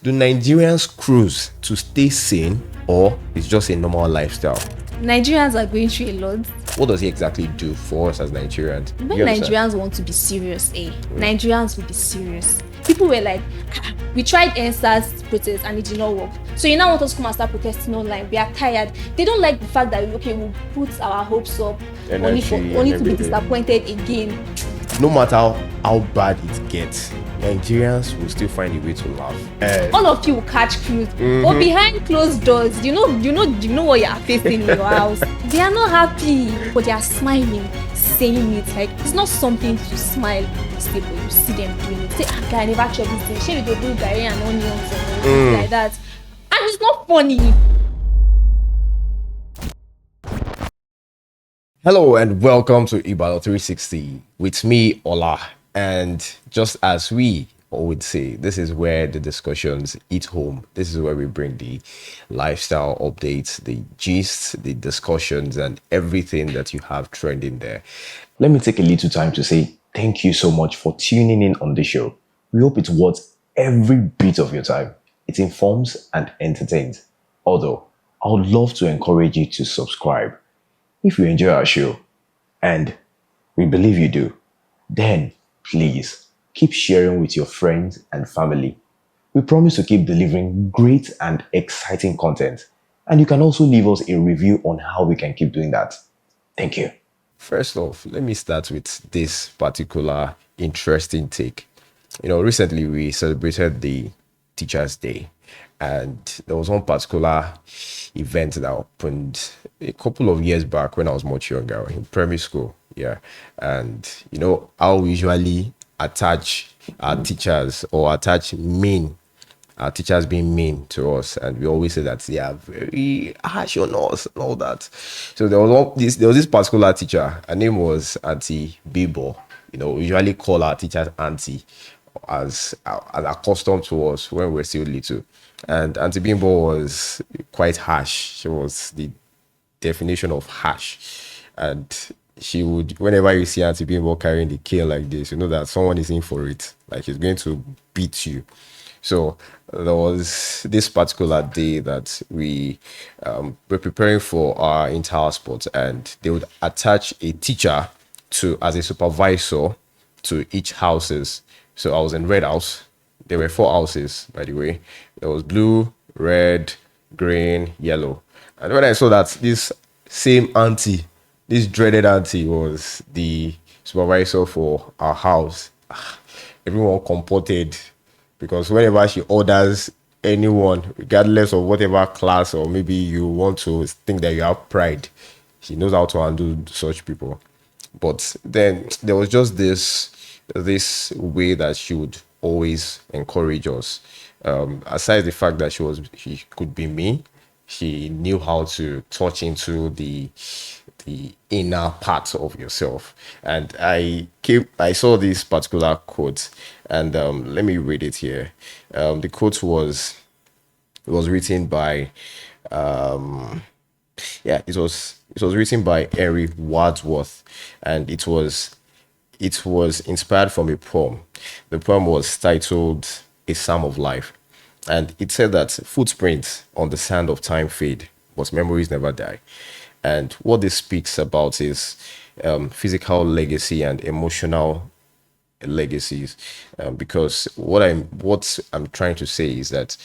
Do Nigerians cruise to stay sane, or it's just a normal lifestyle? Nigerians are going through a lot. What does he exactly do for us as Nigerians? When Nigerians want to be serious, Nigerians will be serious. People were like, we tried NSAS protest and it did not work. So you now want us to come and start protesting online. We are tired. They don't like the fact that, we'll put our hopes up only to be disappointed again. No matter how bad it gets, Nigerians will still find a way to laugh. All of you will catch cruise. But behind closed doors, you know what you are facing in your house. They are not happy, but they are smiling, saying it. Like, it's not something to smile. But you see them doing it. Say, I never tried this thing. Shey we go do garri and onions or like that. And it's not funny. Hello and welcome to Ibadan 360 with me, Ola. And just as we always say, this is where the discussions hit home. This is where we bring the lifestyle updates, the gist, the discussions, and everything that you have trending there. Let me take a little time to say thank you so much for tuning in on the show. We hope it's worth every bit of your time. It informs and entertains. Although, I would love to encourage you to subscribe. If you enjoy our show, and we believe you do, then please keep sharing with your friends and family. We promise to keep delivering great and exciting content. And you can also leave us a review on how we can keep doing that. Thank you. First off, let me start with this particular interesting take. Recently we celebrated the Teachers' Day, and there was one particular event that happened a couple of years back when I was much younger in primary school. Yeah. And how we usually attach our teachers or attach our teachers being mean to us, and we always say that they are very harsh on us and all that. So there was this particular teacher. Her name was Auntie Bibo. We usually call our teachers Auntie, as accustomed to us when we were still little. And Auntie Bimbo was quite harsh. She was the definition of harsh. And she would, whenever you see Auntie Bimbo carrying the cane like this, you know that someone is in for it. Like, she's going to beat you. So there was this particular day that we were preparing for our inter sports, and they would attach a teacher as a supervisor to each houses. So I was in red house. There were 4 houses, by the way. There was blue, red, green, yellow. And when I saw that this same auntie, this dreaded auntie, was the supervisor for our house, everyone comported, because whenever she orders anyone, regardless of whatever class, or maybe you want to think that you have pride, she knows how to handle such people. But then there was just this way that she would always encourage us. Aside the fact that she could be mean, she knew how to touch into the inner part of yourself. And I saw this particular quote, and let me read it here. The quote was written by it was written by Henry Wadsworth, and it was inspired from a poem. The poem was titled A Psalm of Life. And it said that footprints on the sand of time fade, but memories never die. And what this speaks about is physical legacy and emotional legacies. Because what I'm trying to say is that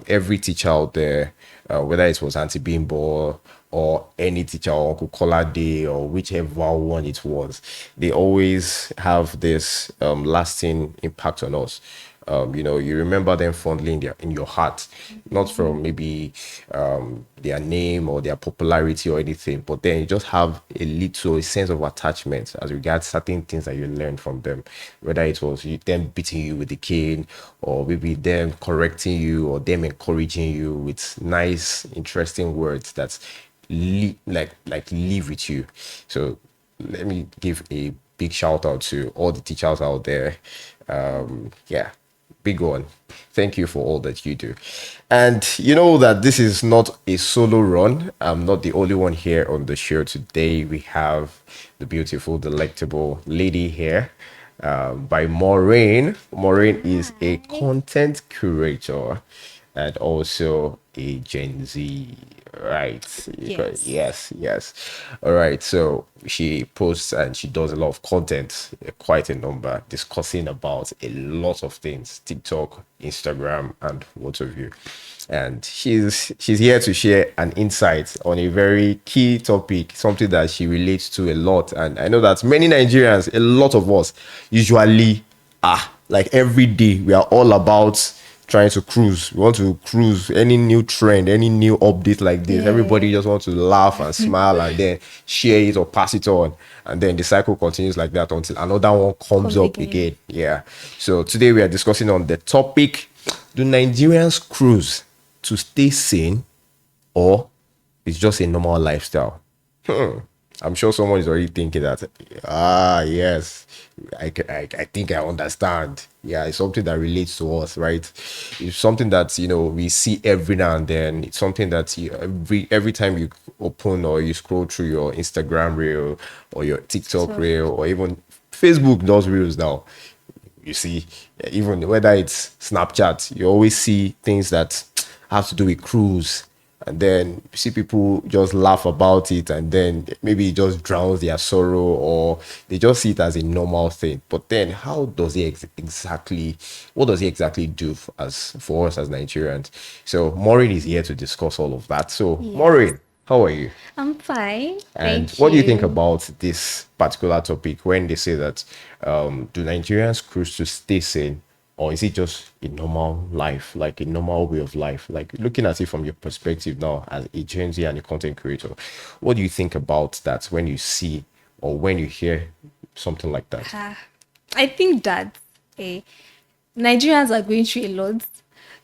every teacher out there, whether it was Auntie Bimbo or any teacher, or Uncle Kolade, or whichever one it was, they always have this lasting impact on us. You remember them fondly in your heart, not from maybe their name or their popularity or anything, but then you just have a sense of attachment as regards certain things that you learned from them, whether it was them beating you with the cane, or maybe them correcting you, or them encouraging you with nice, interesting words that live with you. So let me give a big shout out to all the teachers out there. Big one. Thank you for all that you do. And you know that this is not a solo run. I'm not the only one here on the show today. We have the beautiful, delectable lady here. by Maureen. Maureen is a Hi. content curator and also a Gen Z, right? Yes. Yes. All right. So she posts and she does a lot of content, quite a number, discussing about a lot of things: TikTok, Instagram, and what have you. And she's here to share an insight on a very key topic, something that she relates to a lot. And I know that many Nigerians, a lot of us, usually like every day we are all about trying to cruise. We want to cruise any new trend, any new update like this. Everybody Yeah. just wants to laugh and smile and then share it or pass it on. And then the cycle continues like that until another one comes Comes up again. again. Yeah. So today we are discussing on the topic: do Nigerians cruise to stay sane, or it's just a normal lifestyle? I'm sure someone is already thinking that, yes, I think I understand. Yeah, it's something that relates to us, right? It's something that, we see every now and then. It's something that every time you open or you scroll through your Instagram reel or your TikTok So reel or even Facebook does reels now. You see, even whether it's Snapchat, you always see things that have to do with cruise, and then you see people just laugh about it, and then maybe it just drowns their sorrow, or they just see it as a normal thing. But then how does it exactly, what does it exactly do for us as Nigerians? So Maureen is here to discuss all of that. So yes. Maureen, how are you? I'm fine. And Thank what do you think you. about this particular topic when they say that, do Nigerians cruise to stay sane, or is it just a normal life, like a normal way of life? Like looking at it from your perspective now as a Gen Z and a content creator, what do you think about that when you see or when you hear something like that? Ah, I think that eh, Nigerians are going through a lot.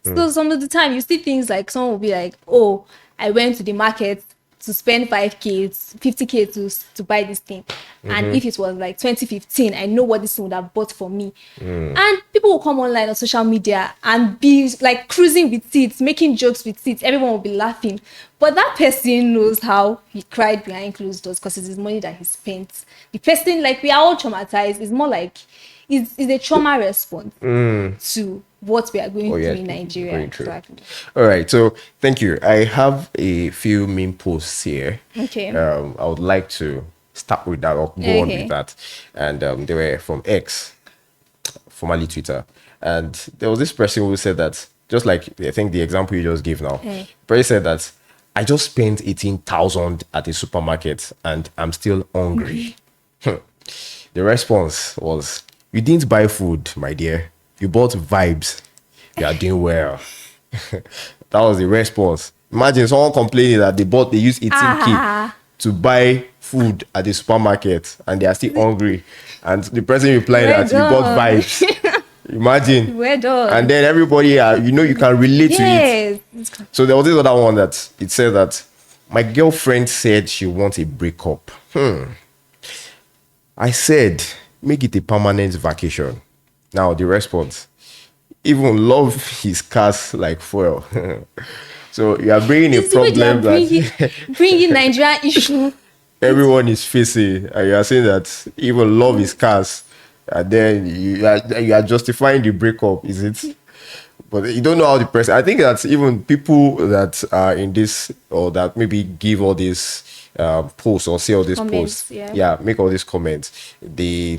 So some of the time you see things like someone will be like, "Oh, I went to the market to spend 5k, 50k to buy this thing." And if it was like 2015, I know what this thing would have bought for me. And people will come online on social media and be like cruising with it, making jokes with it. Everyone will be laughing. But that person knows how he cried behind closed doors because it's his money that he spent. The person, like we are all traumatized, is more like is a trauma response to what we are going Oh through yeah, in Nigeria. very true. Exactly. All right, so thank you. I have a few main posts here. Okay. I would like to start with that or go on with Okay. that, and they were from X, formerly Twitter, and there was this person who said that, just like I think the example you just gave now, Hey. person said that I just spent 18,000 at a supermarket and I'm still hungry. The response was, "You didn't buy food, my dear. You bought vibes. You are doing well." That was the response. Imagine someone complaining that they use 18K Ah, to buy food at the supermarket and they are still hungry. And the person replied we're that you bought done. vibes. Imagine. We're And done. then everybody, you can relate to it. Yes. So there was this other one that it said that my girlfriend said she wants a breakup. I said, make it a permanent vacation. Now the response, even love is scarce like fuel. So you are bringing a It's the way they are problem that bringing Nigeria issue. everyone is facing, and you are saying that even love is scarce, and then you are justifying the breakup. Is it? But you don't know how the person. I think that even people that are in this or that maybe give all these posts or say all these Comments, posts, yeah. yeah, make all these comments. They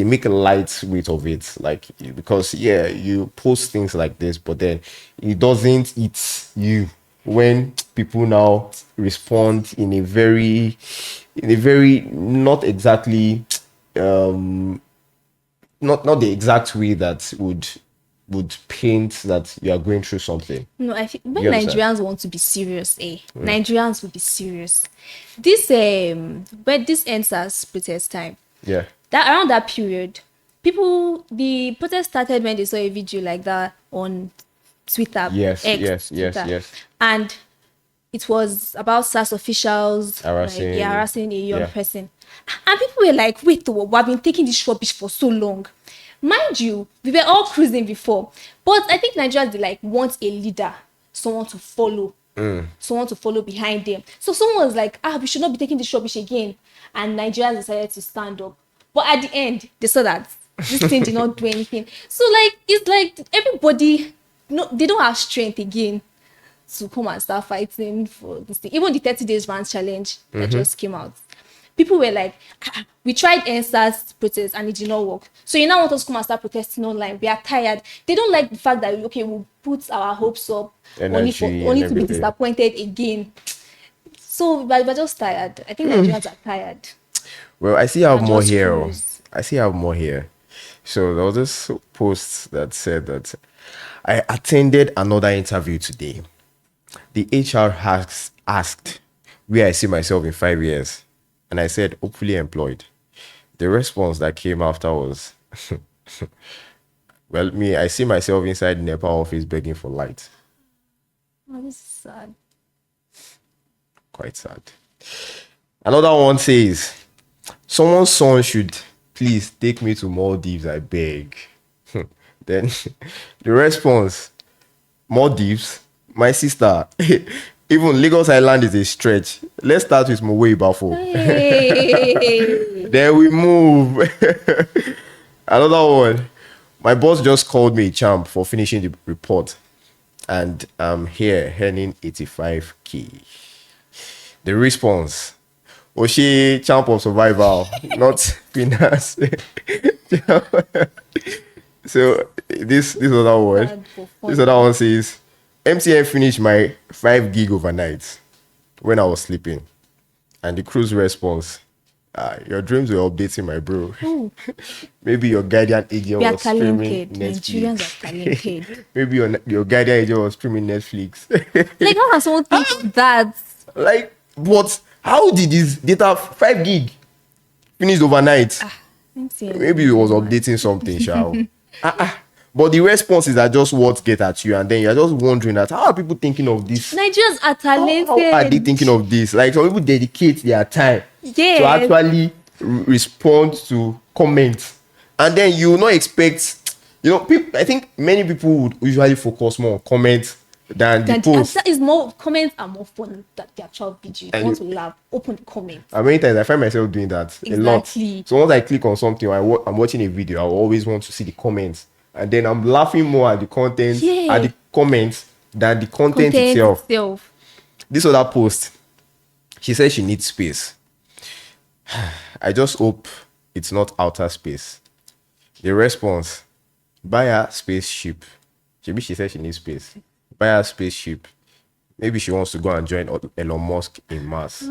make a light weight of it, like, because yeah, you post things like this, but then it doesn't eat you when people now respond in a very not exactly not the exact way that would paint that you are going through something. No, I think when You understand? Nigerians want to be serious, Nigerians will be serious. This but this ends as protest time. Yeah. That around that period, the protest started when they saw a video like that on Twitter, Yes, X, yes, yes, Twitter, yes. and it was about SAS officials like Harassing. harassing a young Yeah. person, and people were like, "Wait, though, we've been taking this rubbish for so long." Mind you, we were all cruising before, but I think Nigerians they like want a leader, someone to follow, someone to follow behind them. So someone was like, "Ah, we should not be taking this rubbish again," and Nigerians decided to stand up. But at the end, they saw that This thing did not do anything. So like it's like everybody, no, they don't have strength again to come and start fighting for this thing. Even the 30 days run challenge that just came out, people were like, we tried NSAS protest and it did not work. So you now want us to come and start protesting online. We are tired. They don't like the fact that, okay, we'll put our hopes up only to be disappointed again. So we're just tired. I think Nigerians are tired. Well, I see I have And more just here. cruise. I see I have more here. So there was this post that said that I attended another interview today. The HR asked where I see myself in 5 years. And I said, hopefully employed. The response that came after was, well, me, I see myself inside the NEPA office begging for light. Oh, this is sad. Quite sad. Another one says, someone's son should please take me to Maldives, I beg. Then the response, Maldives, my sister, even Lagos Island is a stretch. Let's start with Mowe Ibafo. Hey. Then we move. Another one. My boss just called me a champ for finishing the report. And I'm here earning 85K. The response. Oshie, champ of survival, not finance. So this other one. Sad for fun. This other one says, MTN finished my 5 gig overnight when I was sleeping. And the cruise response, your dreams were updating, my bro. Maybe your guardian agent We are was streaming talented. Nigerians Netflix. are talented. Maybe your guardian agent was streaming Netflix. Like, how can someone think of that? Like, but how did this data 5 gig finished overnight? Maybe it was updating something, shall. But the responses are just what get at you, and then you're just wondering that how are people thinking of this? Nigerians are talented. How are they thinking of this? Like, some people dedicate their time Yes. to actually respond to comments, and then you will not expect, people. I think many people would usually focus more on comments than the post. That is more, comments are more fun than the actual video. If And you want to laugh, open the comments. And many times I find myself doing that a lot. Exactly. So once I click on something, I'm watching a video, I will always want to see the comments, and then I'm laughing more at the content, Yeah. at the comments than the content itself. This other post, she says she needs space. I just hope it's not outer space. The response, buy a spaceship. Maybe she said she needs space. Buy a spaceship. Maybe she wants to go and join Elon Musk in Mars.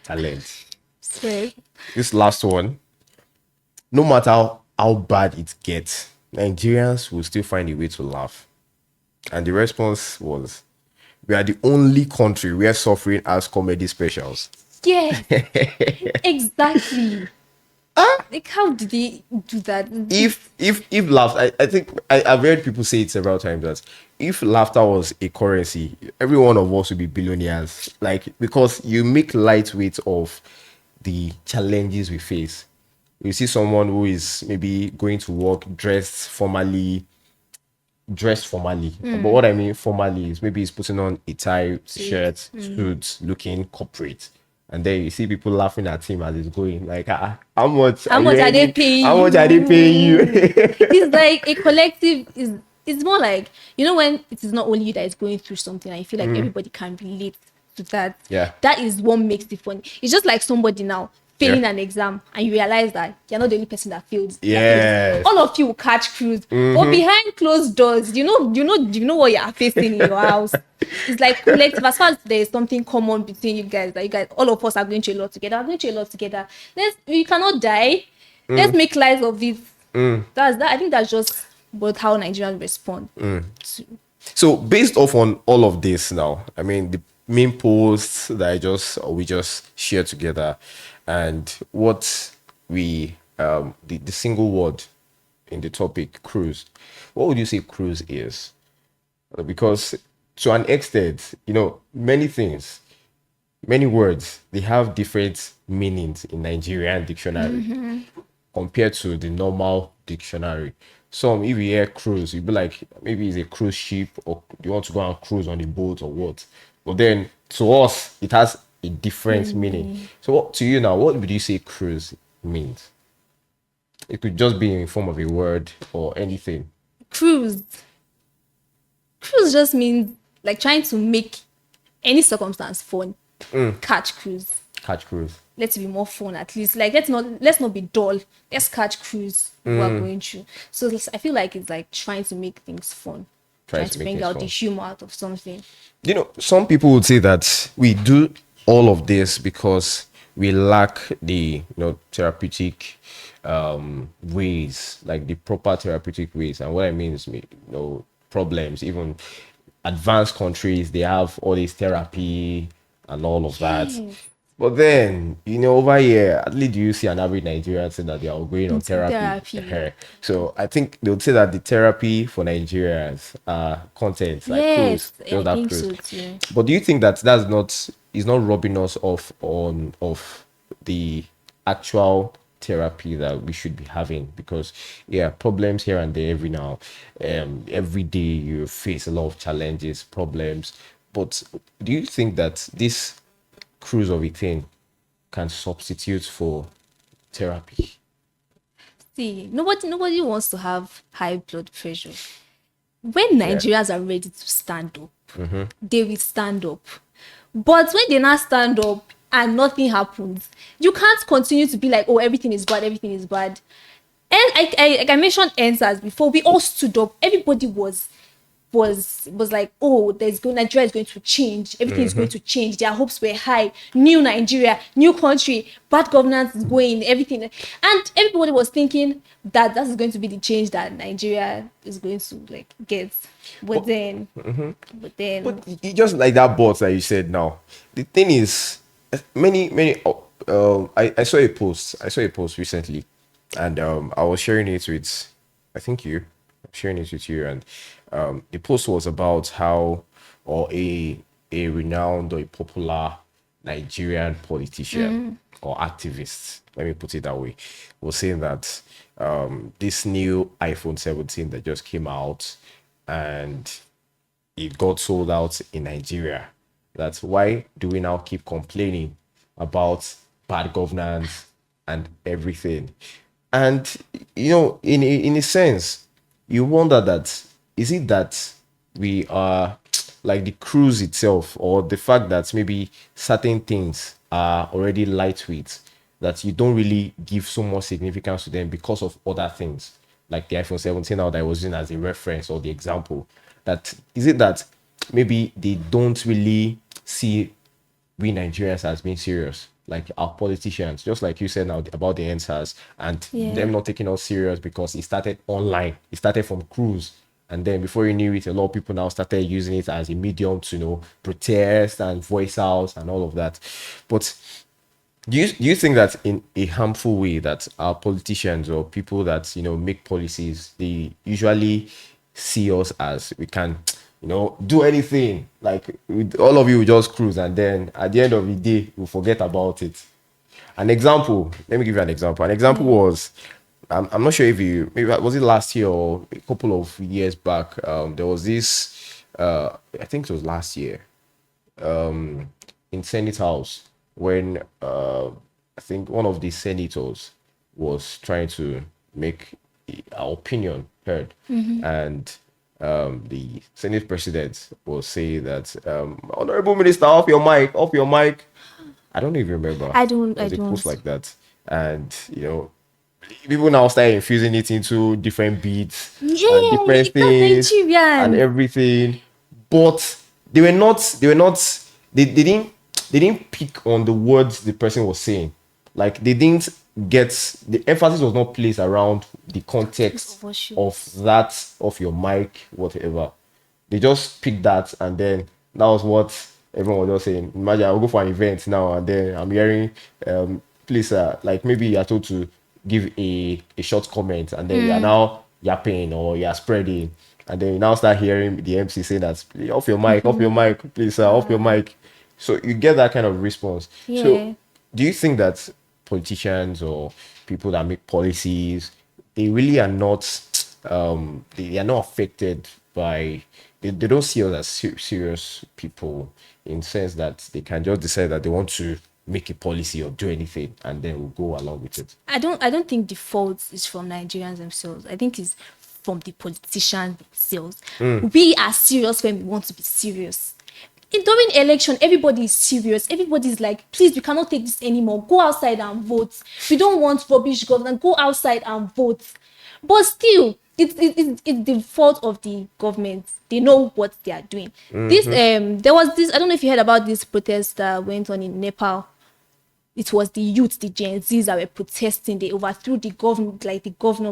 Talent. Swear. This last one, no matter how bad it gets, Nigerians will still find a way to laugh. And the response was, we are the only country where suffering has comedy specials. Yeah. Exactly. Like, how did they do that? If laughter, I think I've heard people say it several times that if laughter was a currency, every one of us would be billionaires. Like, because you make lightweight of the challenges we face. You see someone who is maybe going to work dressed formally. But what I mean formally is maybe he's putting on a tie, shirt, suit, looking corporate. And then you see people laughing at him as he's going, like, how much How much are they paying How much are they paying you? It's like a collective. It's more like, when it is not only you that is going through something and you feel like everybody can relate to that. Yeah. That is what makes it funny. It's just like somebody now failing an exam and you realize that you're not the only person that failed. Yes. All of you will catch cruise. But behind closed doors, you know what you are facing in your house. It's like collective. As far as there is something common between you guys, that you guys, all of us are going through a lot together. We're going through a lot together. We cannot die. Let's make light of it. That's that. I think that's just but how Nigerians respond. So based off on all of this now, I mean the main posts that we just shared together, and what we the single word in the topic, cruise. What would you say cruise is? Because to an extent, many things, many words, they have different meanings in Nigerian dictionary compared to the normal dictionary. Some, if you hear cruise, you'd be like, maybe it's a cruise ship, or you want to go and cruise on a boat or what. But then to us, it has a different meaning. So what, to you now, what would you say cruise means? It could just be in form of a word or anything. Cruise. Cruise just means like trying to make any circumstance fun. Catch cruise. Catch cruise. Let's be more fun at least. Like let's not be dull. Let's catch cruise we're going through. So I feel like it's like trying to make things fun. Trying to make bring things out fun. the humor out of something. You know, some people would say that we do all of this because we lack the therapeutic ways, like the proper therapeutic ways. And what I mean is, problems. Even advanced countries, they have all this therapy and all of that. But then, over here, at least do you see an average Nigerian saying that they are going on therapy? So I think they would say that the therapy for Nigerians are content, like Yes, cruise, I just that think cruise. so too. But do you think that is not robbing us of the actual therapy that we should be having? Because problems here and there every day you face a lot of challenges, problems. But do you think that this cruise of a thing can substitute for therapy? See, nobody wants to have high blood pressure. When Nigerians are ready to stand up, they will stand up. But when they not stand up and nothing happens, you can't continue to be like, oh, everything is bad, everything is bad. And I mentioned answers before. We all stood up. Everybody was like, oh, Nigeria is going to change. Everything is going to change. Their hopes were high. New Nigeria, new country, bad governance is going, everything. And everybody was thinking that is going to be the change that Nigeria is going to like get. But then It just like that bot that you said now. The thing is, many I saw a post recently, and I was sharing it with, I think sharing it with you, and the post was about how, or a renowned or a popular Nigerian politician or activist, let me put it that way, was saying that this new iPhone 17 that just came out and it got sold out in Nigeria. That's why do we now keep complaining about bad governance and everything? And in a sense, you wonder that is it that we are like the cruise itself, or the fact that maybe certain things are already lightweight, that you don't really give so much significance to them because of other things, like the iPhone 17 now that I was using as a reference or the example. That is it that maybe they don't really see we Nigerians as being serious, like our politicians, just like you said now about the answers, and them not taking us serious because it started online, it started from cruise, and then before you knew it, a lot of people now started using it as a medium to protest and voice out and all of that. But do you think that in a harmful way that our politicians or people that make policies, they usually see us as we can do anything, like all of you will just cruise, and then at the end of the day we'll forget about it? An example, let me give you an example. An example was, I'm not sure if you, maybe was it last year or a couple of years back, there was this I think it was last year, in Senate House, when I think one of the senators was trying to make our opinion heard, and the Senate president was saying that, Honorable Minister, off your mic, off your mic. I don't even remember. I don't. There was a post like that, and people now start infusing it into different beats and different things and everything. But they didn't pick on the words the person was saying. Like they didn't get, the emphasis was not placed around the context of that, of your mic, whatever. They just picked that, and then that was what everyone was just saying. Imagine I'll go for an event now, and then I'm hearing, please, like maybe you're told to give a short comment, and then you're now yapping or you're spreading, and then you now start hearing the MC saying that, off your mic, please, sir, off your mic. So you get that kind of response. So do you think that politicians or people that make policies, they really are not, they are not affected by they don't see us as serious people, in sense that they can just decide that they want to make a policy or do anything and then we'll go along with it. I don't think the fault is from Nigerians themselves. I think it's from the politicians themselves. We are serious when we want to be serious. During election, everybody is serious. Everybody's like, please, we cannot take this anymore. Go outside and vote. We don't want rubbish government. Go outside and vote. But still, it's the fault of the government. They know what they are doing. There was this, I don't know if you heard about this protest that went on in Nepal. It was the youth, the Gen Zs that were protesting. They overthrew the government,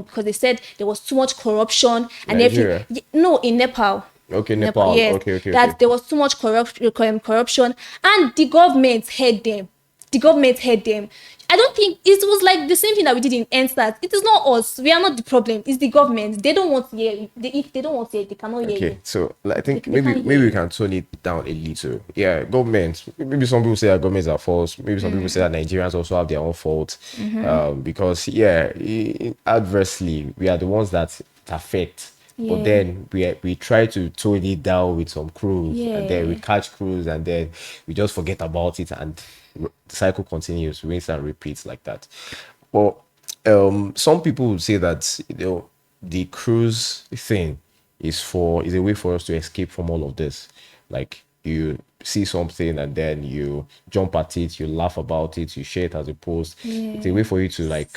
because they said there was too much corruption and Nigeria? everything. No, in Nepal. Okay, Nepal. Yes, Okay. that there was too much corruption, and the government heard them. I don't think it was like the same thing that we did in NSTAT. It is not us. We are not the problem. It's the government. They don't want to hear. If they don't want to hear, they cannot hear Okay, you. so I think They can't maybe hear we you. can tone it down a little. Yeah, government. Maybe some people say that governments are false. Maybe some people say that Nigerians also have their own fault. Because adversely we are the ones that it affect. Yeah. But then we try to tone it down with some crews, and then we Yeah. catch crews, and then we just forget about it, and the cycle continues, rinse and repeats like that. But some people would say that the cruise thing is a way for us to escape from all of this. Like, you see something and then you jump at it, you laugh about it, you share it as a post. It's a way for you to like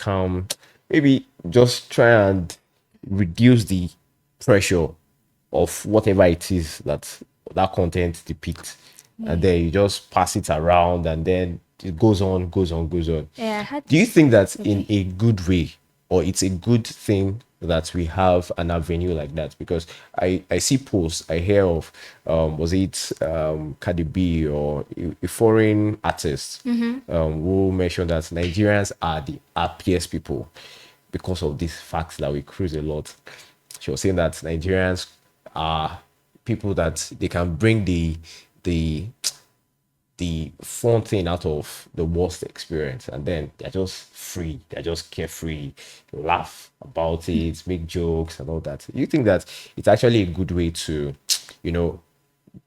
maybe just try and reduce the pressure of whatever it is that content depicts. And then you just pass it around, and then it goes on. Yeah, I had Do you think that in a good way, or it's a good thing that we have an avenue like that? Because I see posts, I hear of was it Cardi B or a foreign artist who mentioned that Nigerians are the happiest people because of this fact that we cruise a lot. She was saying that Nigerians are people that they can bring the fun thing out of the worst experience, and then they're just free, they're just carefree, laugh about it, make jokes and all that. You think that it's actually a good way to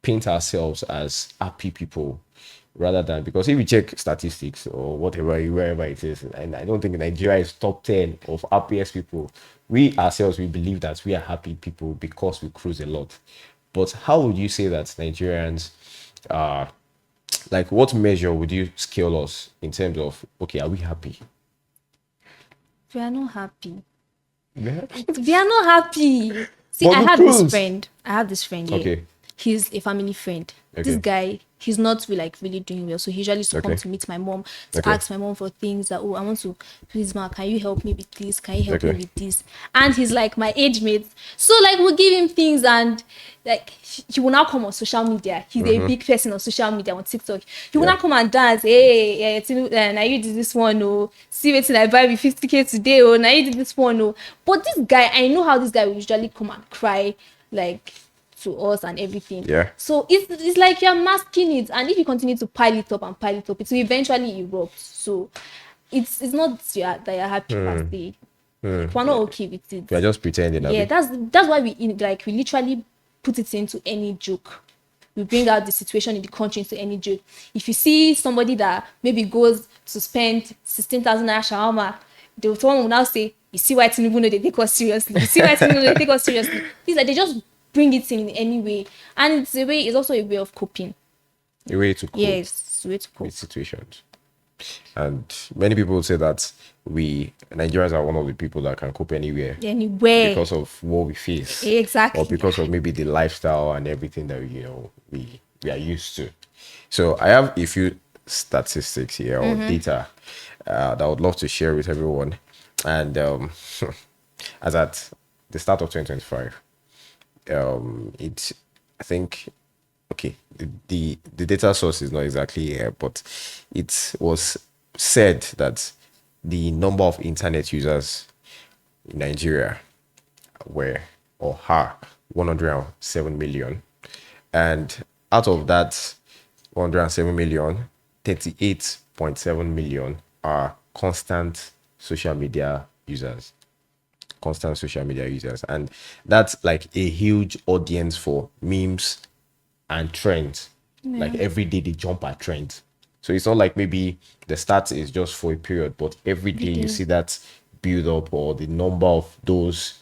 paint ourselves as happy people, rather than, because if you check statistics or whatever, wherever it is, and I don't think Nigeria is top 10 of happiest people. We ourselves, we believe that we are happy people because we cruise a lot. But how would you say that Nigerians are, like, what measure would you scale us in terms of, okay, are we happy? We are not happy. Yeah. We are not happy. See, But I we have cruise. this friend. Yeah. Okay. He's a family friend. Okay. This guy, he's not really doing well. So he usually used to come Okay. to meet my mom, to Okay. ask my mom for things that, I want to, please, ma, can you help me with this? Can you help me Okay. with this? And he's like my age mate. So like we'll give him things, and like he will now come on social media. He's a big person on social media, on TikTok. He will Yeah. now come and dance. Hey, now you did this one, oh. See what I buy with 50K today, oh. Now you did this one, oh. But this guy, I know how this guy will usually come and cry, like, to us and everything. Yeah. So it's like you're masking it, and if you continue to pile it up, it will eventually erupt. So it's not that you're happy per se. We're not okay with it. We are just pretending. Yeah, that's why we literally put it into any joke. We bring out the situation in the country into any joke. If you see somebody that maybe goes to spend 16,000 naira shawarma, someone will now say, "You see why Tinubu know they take us seriously? You see why Tinubu know they take us seriously?" Things like, they just bring it in any way, and it's also a way of coping. A way to cope Yes, it's a way to cope. with situations. And many people say that we Nigerians are one of the people that can cope anywhere Anywhere. because of what we face. Exactly. Or because of maybe the lifestyle and everything that we are used to. So I have a few statistics here or data that I would love to share with everyone. And as at the start of 2025, it's, I think, okay, the data source is not exactly here, but it was said that the number of internet users in Nigeria are 107 million, and out of that 107 million, 38.7 million are constant social media users. constant social media users, and that's like a huge audience for memes and trends. Like every day they jump at trends. So it's not like maybe the stats is just for a period, but every day you see that build up, or the number of those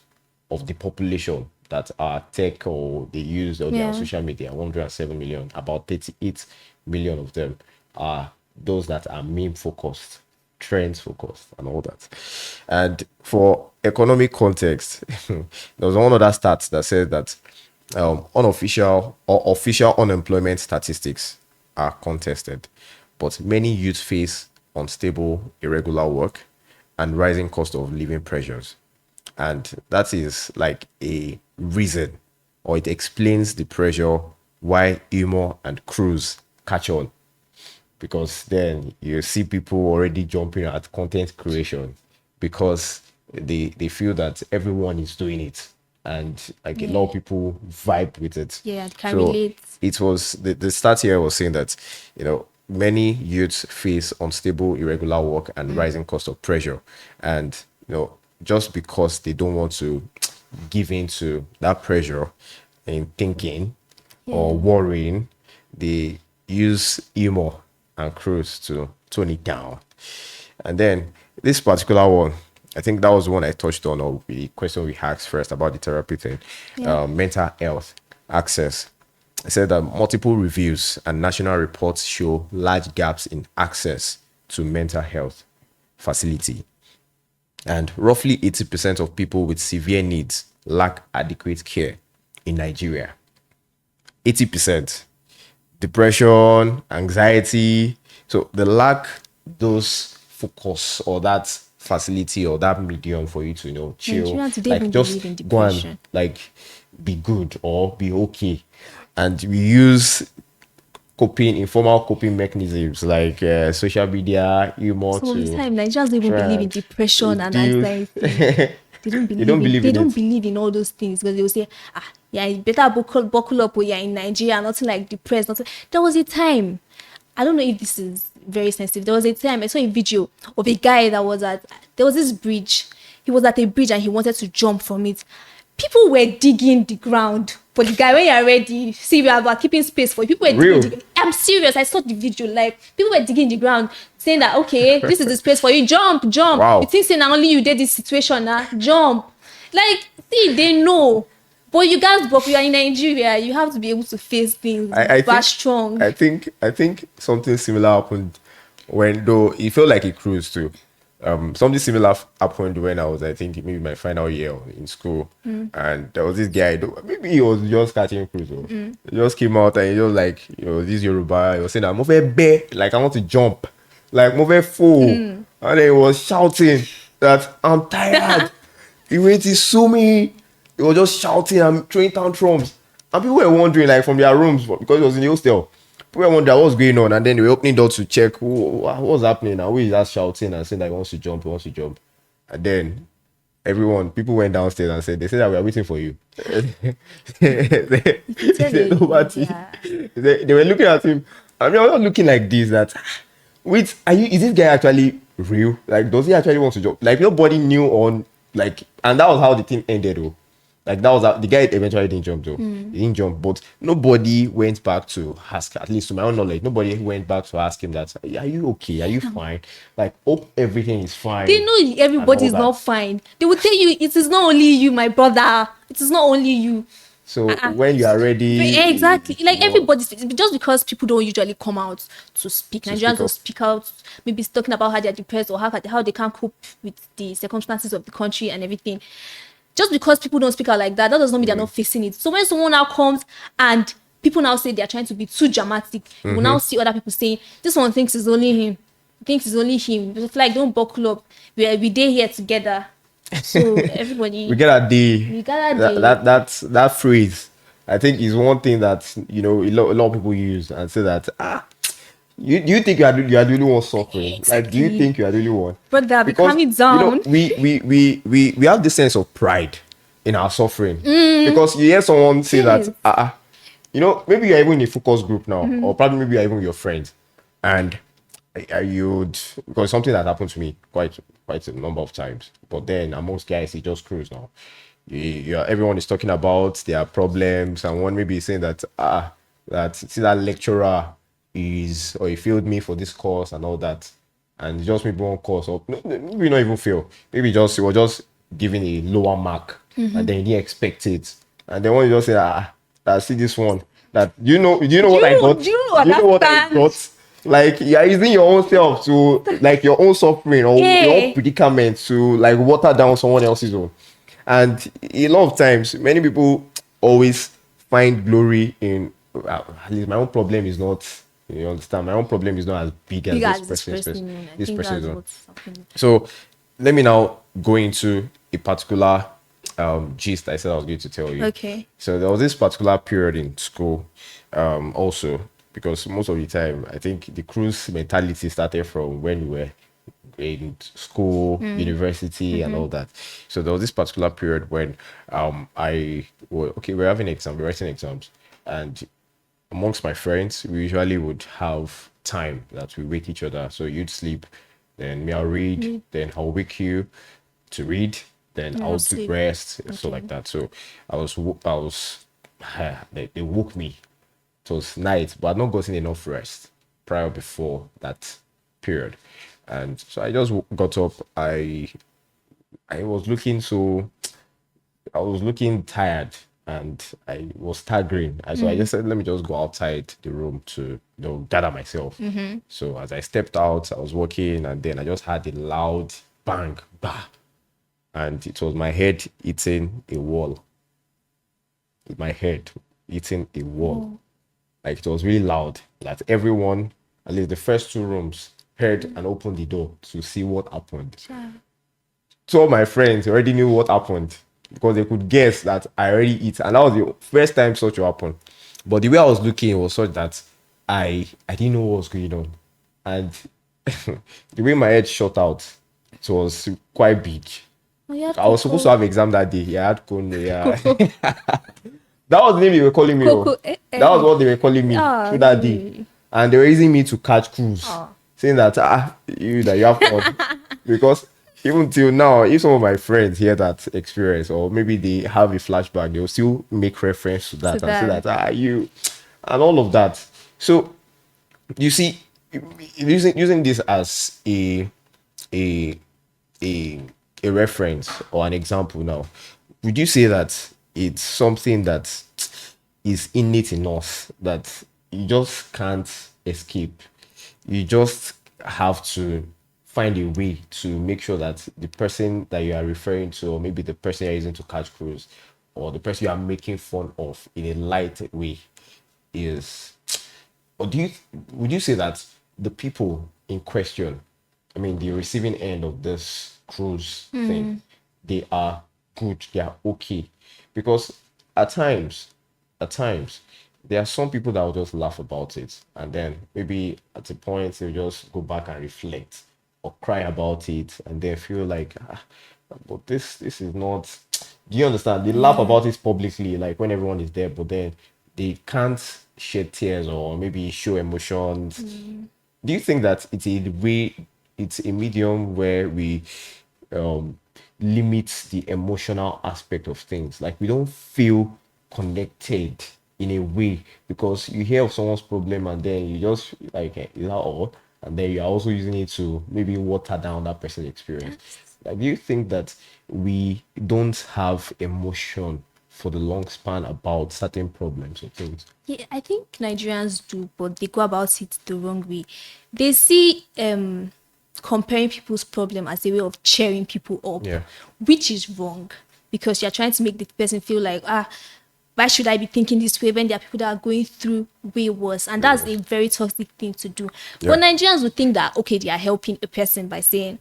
of the population that are tech or they use or they are on social media, 107 million, about 38 million of them are those that are meme focused, trends focused, and all that. And for economic context, there was one other stat that said that unofficial or official unemployment statistics are contested, but many youth face unstable, irregular work and rising cost of living pressures. And that is like a reason, or it explains the pressure why humor and cruise catch on, because then you see people already jumping at content creation because they feel that everyone is doing it, and like a lot of people vibe with it. Yeah, can relate. It was the start here was saying that, you know, many youths face unstable, irregular work and rising cost of pressure, and you know, just because they don't want to give in to that pressure in thinking or worrying, they use humor and cruise to tone it down. And then this particular one, I think that was the one I touched on, or the question we asked first about the therapy thing, mental health access. I said that multiple reviews and national reports show large gaps in access to mental health facility. And roughly 80% of people with severe needs lack adequate care in Nigeria. 80%. Depression, anxiety. So they lack those focus or that facility or that medium for you to, you know, chill. Nigerians today Like even just believe in go and depression. like be good or be okay. And we use informal coping mechanisms like social media, humor So to this time, Nigerians don't even try believe in and depression and deal. anxiety. They don't believe don't in, believe they in don't it. believe in all those things, because they will say, yeah, you better buckle up, or you're in Nigeria, nothing like depressed, nothing. There was a time, I don't know if this is very sensitive. There was a time I saw a video of a guy that was there was this bridge. He was at a bridge and he wanted to jump from it. People were digging the ground for the guy. When you're ready, see, we are keeping space for you. People were Real? digging. I'm serious. I saw the video. Like, people were digging the ground, saying that, okay, this is the space for you. Jump. Wow. You think saying now only you did this situation now? Jump. Like, see, they know. But you guys, but you are in Nigeria, you have to be able to face things. Strong. I think something similar happened when, though it felt like a cruise too. Something similar happened when I was, I think, maybe my final year in school, and there was this guy. Maybe he was just catching cruise. He just came out and he was like, you know, this Yoruba. He was saying, "I'm over bear, like I want to jump, like I'm over full," and then he was shouting that I'm tired. He went to sue me. He was just shouting and throwing tantrums, and people were wondering, like from their rooms, because it was in the hostel. People were wondering what's going on, and then they were opening doors to check what's happening now. Who is that shouting and saying that he wants to jump, and then people went downstairs and said, they said that we are waiting for you. Nobody. They were looking at him. I mean, I was not looking like this. That wait, is this guy actually real? Like, does he actually want to jump? Like, nobody knew on, like, and that was how the thing ended though. Like, that was the guy eventually didn't jump though. He didn't jump, but nobody went back to ask, at least to my own knowledge, nobody went back to ask him that, are you okay? Are you fine? Like, hope everything is fine. They know everybody is not fine. They will tell you it is not only you, my brother. It is not only you. So when you are ready, exactly, like everybody, just because people don't usually come out to speak, Nigerians don't speak out, maybe talking about how they're depressed or how they can't cope with the circumstances of the country and everything. Just because people don't speak out like that does not mean they're not facing it. So when someone now comes and people now say they're trying to be too dramatic, you will now see other people saying, this one thinks it's only him. It's like, don't buckle up. We day here together. So everybody, we get a day. We got a day. That phrase, I think, is one thing that, you know, a lot of people use and say that you think you are the only one suffering. Exactly. Like, do you think you are the only one? Brother, calm it down. You know, we have this sense of pride in our suffering, because you hear someone say that you know, maybe you're even in a focus group now, or probably maybe you're even with your friends, and I would, because something that happened to me quite a number of times. But then amongst guys, it just cruise now. Everyone is talking about their problems, and one maybe is saying that that see that lecturer is or he failed me for this course and all that, and just maybe one course or maybe not even fail, maybe just he was just giving a lower mark, and then he didn't expect it, and then when you just say that see this one that do you know what I got? Do you Do you know what I understand? got? Like you're using your own self to like your own suffering or your own Yeah. predicament to like water down someone else's own. And a lot of times, many people always find glory in at least my own problem is not. You understand? My own problem is not as big as Big this as this person's. person, I This think person's that's own. what's happening. So let me now go into a particular gist I said I was going to tell you. Okay. So there was this particular period in school, also because most of the time I think the cruise mentality started from when we were in school, university, and all that. So there was this particular period when we're having exam, we're writing exams, and amongst my friends, we usually would have time that we wake each other. So you'd sleep, then me, I'll read, then I'll wake you to read, then I'll do sleep. rest, so Okay. like that. So they woke me. It was night, but I'd not gotten enough rest prior before that period. And so I just got up. I was looking so I was looking tired and I was staggering. And so I just said, let me just go outside the room to, gather myself. So as I stepped out, I was walking and then I just had a loud bang, bah. And it was my head hitting a wall. My head hitting a wall. Like it was really loud. That everyone, at least the first two rooms, heard and opened the door to see what happened. Two of my friends already knew what happened because they could guess that I already eat, and that was the first time such happened. But the way I was looking was such that I didn't know what was going on, and the way my head shot out, it was quite big. Oh, yeah, I was supposed to have exam that day. Yeah, I had Kono, yeah. That was the name they were calling me. Coco, That was what they were calling me through that day. really? And they were using me to catch cruise. Saying that you have fun. Because even till now, if some of my friends hear that experience or maybe they have a flashback, they'll still make reference to that and say that you and all of that. So you see, using this as a a a reference or an example now, would you say that it's something that is innate in us that you just can't escape? You just have to find a way to make sure that the person that you are referring to, or maybe the person you're using to catch cruise, or the person you are making fun of in a light way, is, or would you say that the people in question, I mean, the receiving end of this cruise thing, they are good, they are okay? Because at times, there are some people that will just laugh about it, and then maybe at a point they'll just go back and reflect or cry about it, and they feel like, but this is not. Do you understand? They laugh about it publicly, like when everyone is there, but then they can't shed tears or maybe show emotions. Do you think that it's a medium where we limit the emotional aspect of things? Like we don't feel connected in a way because you hear of someone's problem and then you just like, is that all? And then you're also using it to maybe water down that person's experience. Like, do you think that we don't have emotion for the long span about certain problems or things? Yeah, I think Nigerians do, but they go about it the wrong way. They see comparing people's problem as a way of cheering people up, Yeah. which is wrong because you're trying to make the person feel like, why should I be thinking this way when there are people that are going through way worse? And that's a very toxic thing to do. Yeah. But Nigerians would think that, okay, they are helping a person by saying,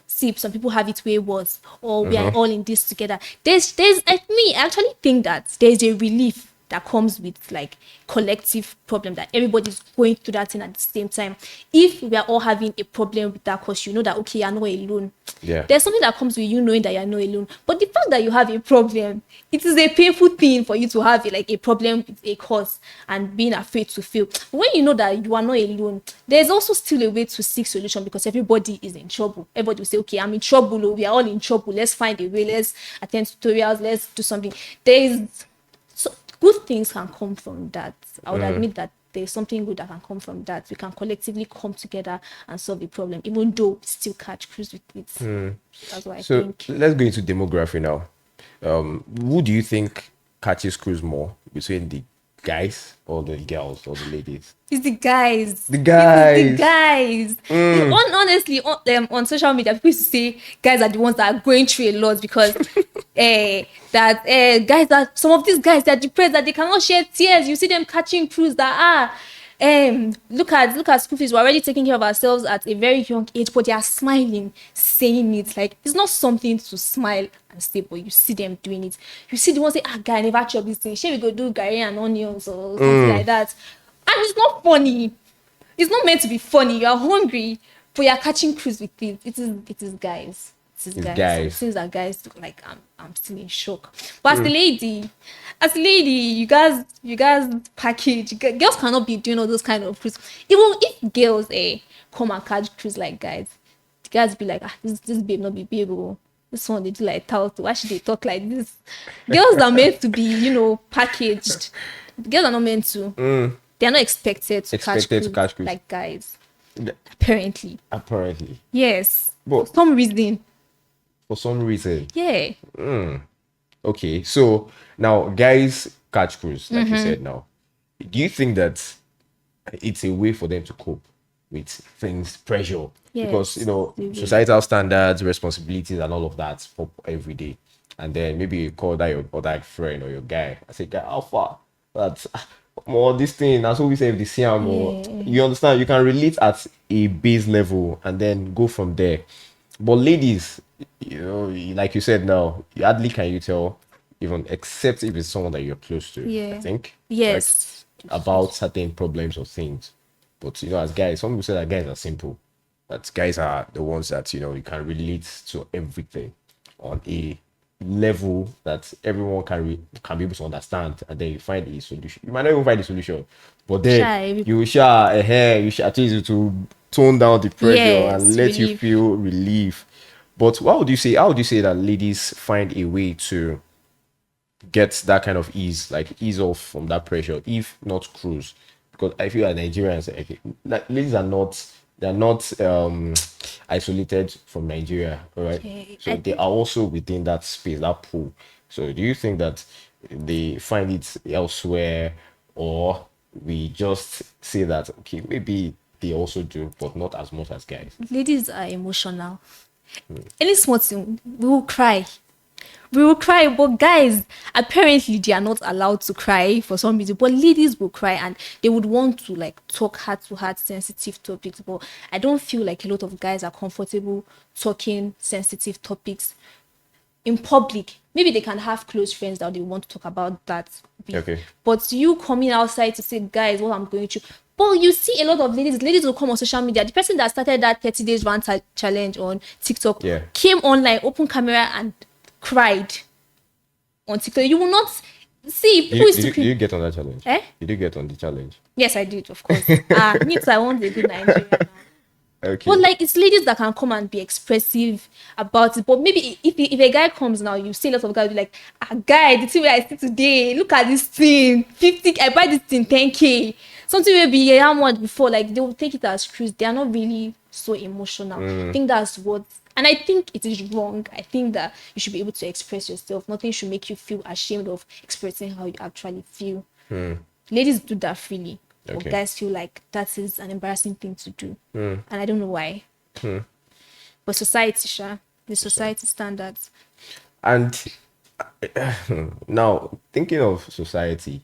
see, some people have it way worse, or we are all in this together. There's like me, I actually think that there's a relief that comes with like collective problem that everybody's going through that thing at the same time. If we are all having a problem with that cause, you know that okay, you're not alone. Yeah. There's something that comes with you knowing that you're not alone. But the fact that you have a problem, it is a painful thing for you to have like a problem with a cause and being afraid to fail. When you know that you are not alone, there's also still a way to seek solution because everybody is in trouble. Everybody will say, okay, I'm in trouble. Oh, we are all in trouble. Let's find a way. Let's attend tutorials. Let's do something. There is so good things can come from that. I would admit that there's something good that can come from that. We can collectively come together and solve the problem, even though we still catch cruise with it. That's what I So think. let's go into demography now. Who do you think catches cruise more between the guys or the girls or the ladies? It's the guys. The It's guys. the guys. Honestly, on social media, people used to say guys are the ones that are going through a lot because guys that some of these guys they're depressed that they cannot shed tears. You see them catching cruise that look at school fees. We're already taking care of ourselves at a very young age, but they are smiling, saying it like it's not something to smile and stay, but you see them doing it. You see the ones say, guy, I never chop this thing. Shall we go do gari and onions or something like that? And it's not funny. It's not meant to be funny. You're hungry, but you're catching cruise with it. It is guys. It is guys. guys. Some things that guys do, like I'm still in shock. But as the lady, you guys package. Girls cannot be doing all those kind of cruise. Even if girls come and catch cruise like guys, the guys be like, this babe not be babe. Oh. This one they do like tout. Why should they talk like this? Girls are meant to be, packaged. Girls are not meant to. They're not expected to catch cruise like guys. Apparently. Yes. But For some reason. Yeah. Okay, so now guys catch cruise, like you said now. Do you think that it's a way for them to cope with things, pressure? Yes, Because, societal standards, responsibilities, and all of that pop every day. And then maybe you call that your other friend or your guy. I say, guy, how far? That's more this thing. That's what we say if the same. Or you understand? You can relate at a base level and then go from there. But ladies, like you said now, hardly can you tell, even except if it's someone that you're close to. Yeah. I think. Yes. Like, about certain problems or things. But as guys, some people say that guys are simple. That guys are the ones that you can relate to everything on a level that everyone can be able to understand, and then you find a solution. You might not even find a solution, but then you shall at least to tone down the pressure and let you feel relief. But how would you say that ladies find a way to get that kind of ease off from that pressure, if not cruise? Because I feel like Nigerians, ladies are not, they're not isolated from Nigeria, right? Okay. So they are also within that space, that pool. So do you think that they find it elsewhere, or we just say that okay, maybe they also do, but not as much as guys? Ladies are emotional. Any small thing, we will cry. But guys, apparently they are not allowed to cry for some reason. But ladies will cry and they would want to talk heart-to-heart sensitive topics. But I don't feel like a lot of guys are comfortable talking sensitive topics in public. Maybe they can have close friends that they want to talk about that. Okay. But you coming outside to say, guys, what I'm going through. But you see a lot of ladies will come on social media. The person that started that 30 days rant challenge on TikTok came online, open camera and cried on TikTok. You will not see people. Did you get on that challenge? Did you get on the challenge? Yes, I did, of course. Me too, I want a good Nigerian now. Okay. But it's ladies that can come and be expressive about it. But maybe if a guy comes now, you see a lot of guys be like, guy, the thing where I see today, look at this thing, 50, I buy this thing 10K. Something will be how much before, they will take it as cruise. They are not really so emotional. I think that's what, and I think it is wrong. I think that you should be able to express yourself. Nothing should make you feel ashamed of expressing how you actually feel. Ladies do that freely. Okay. But guys feel like that is an embarrassing thing to do. And I don't know why. But society, the society standards. And now, thinking of society,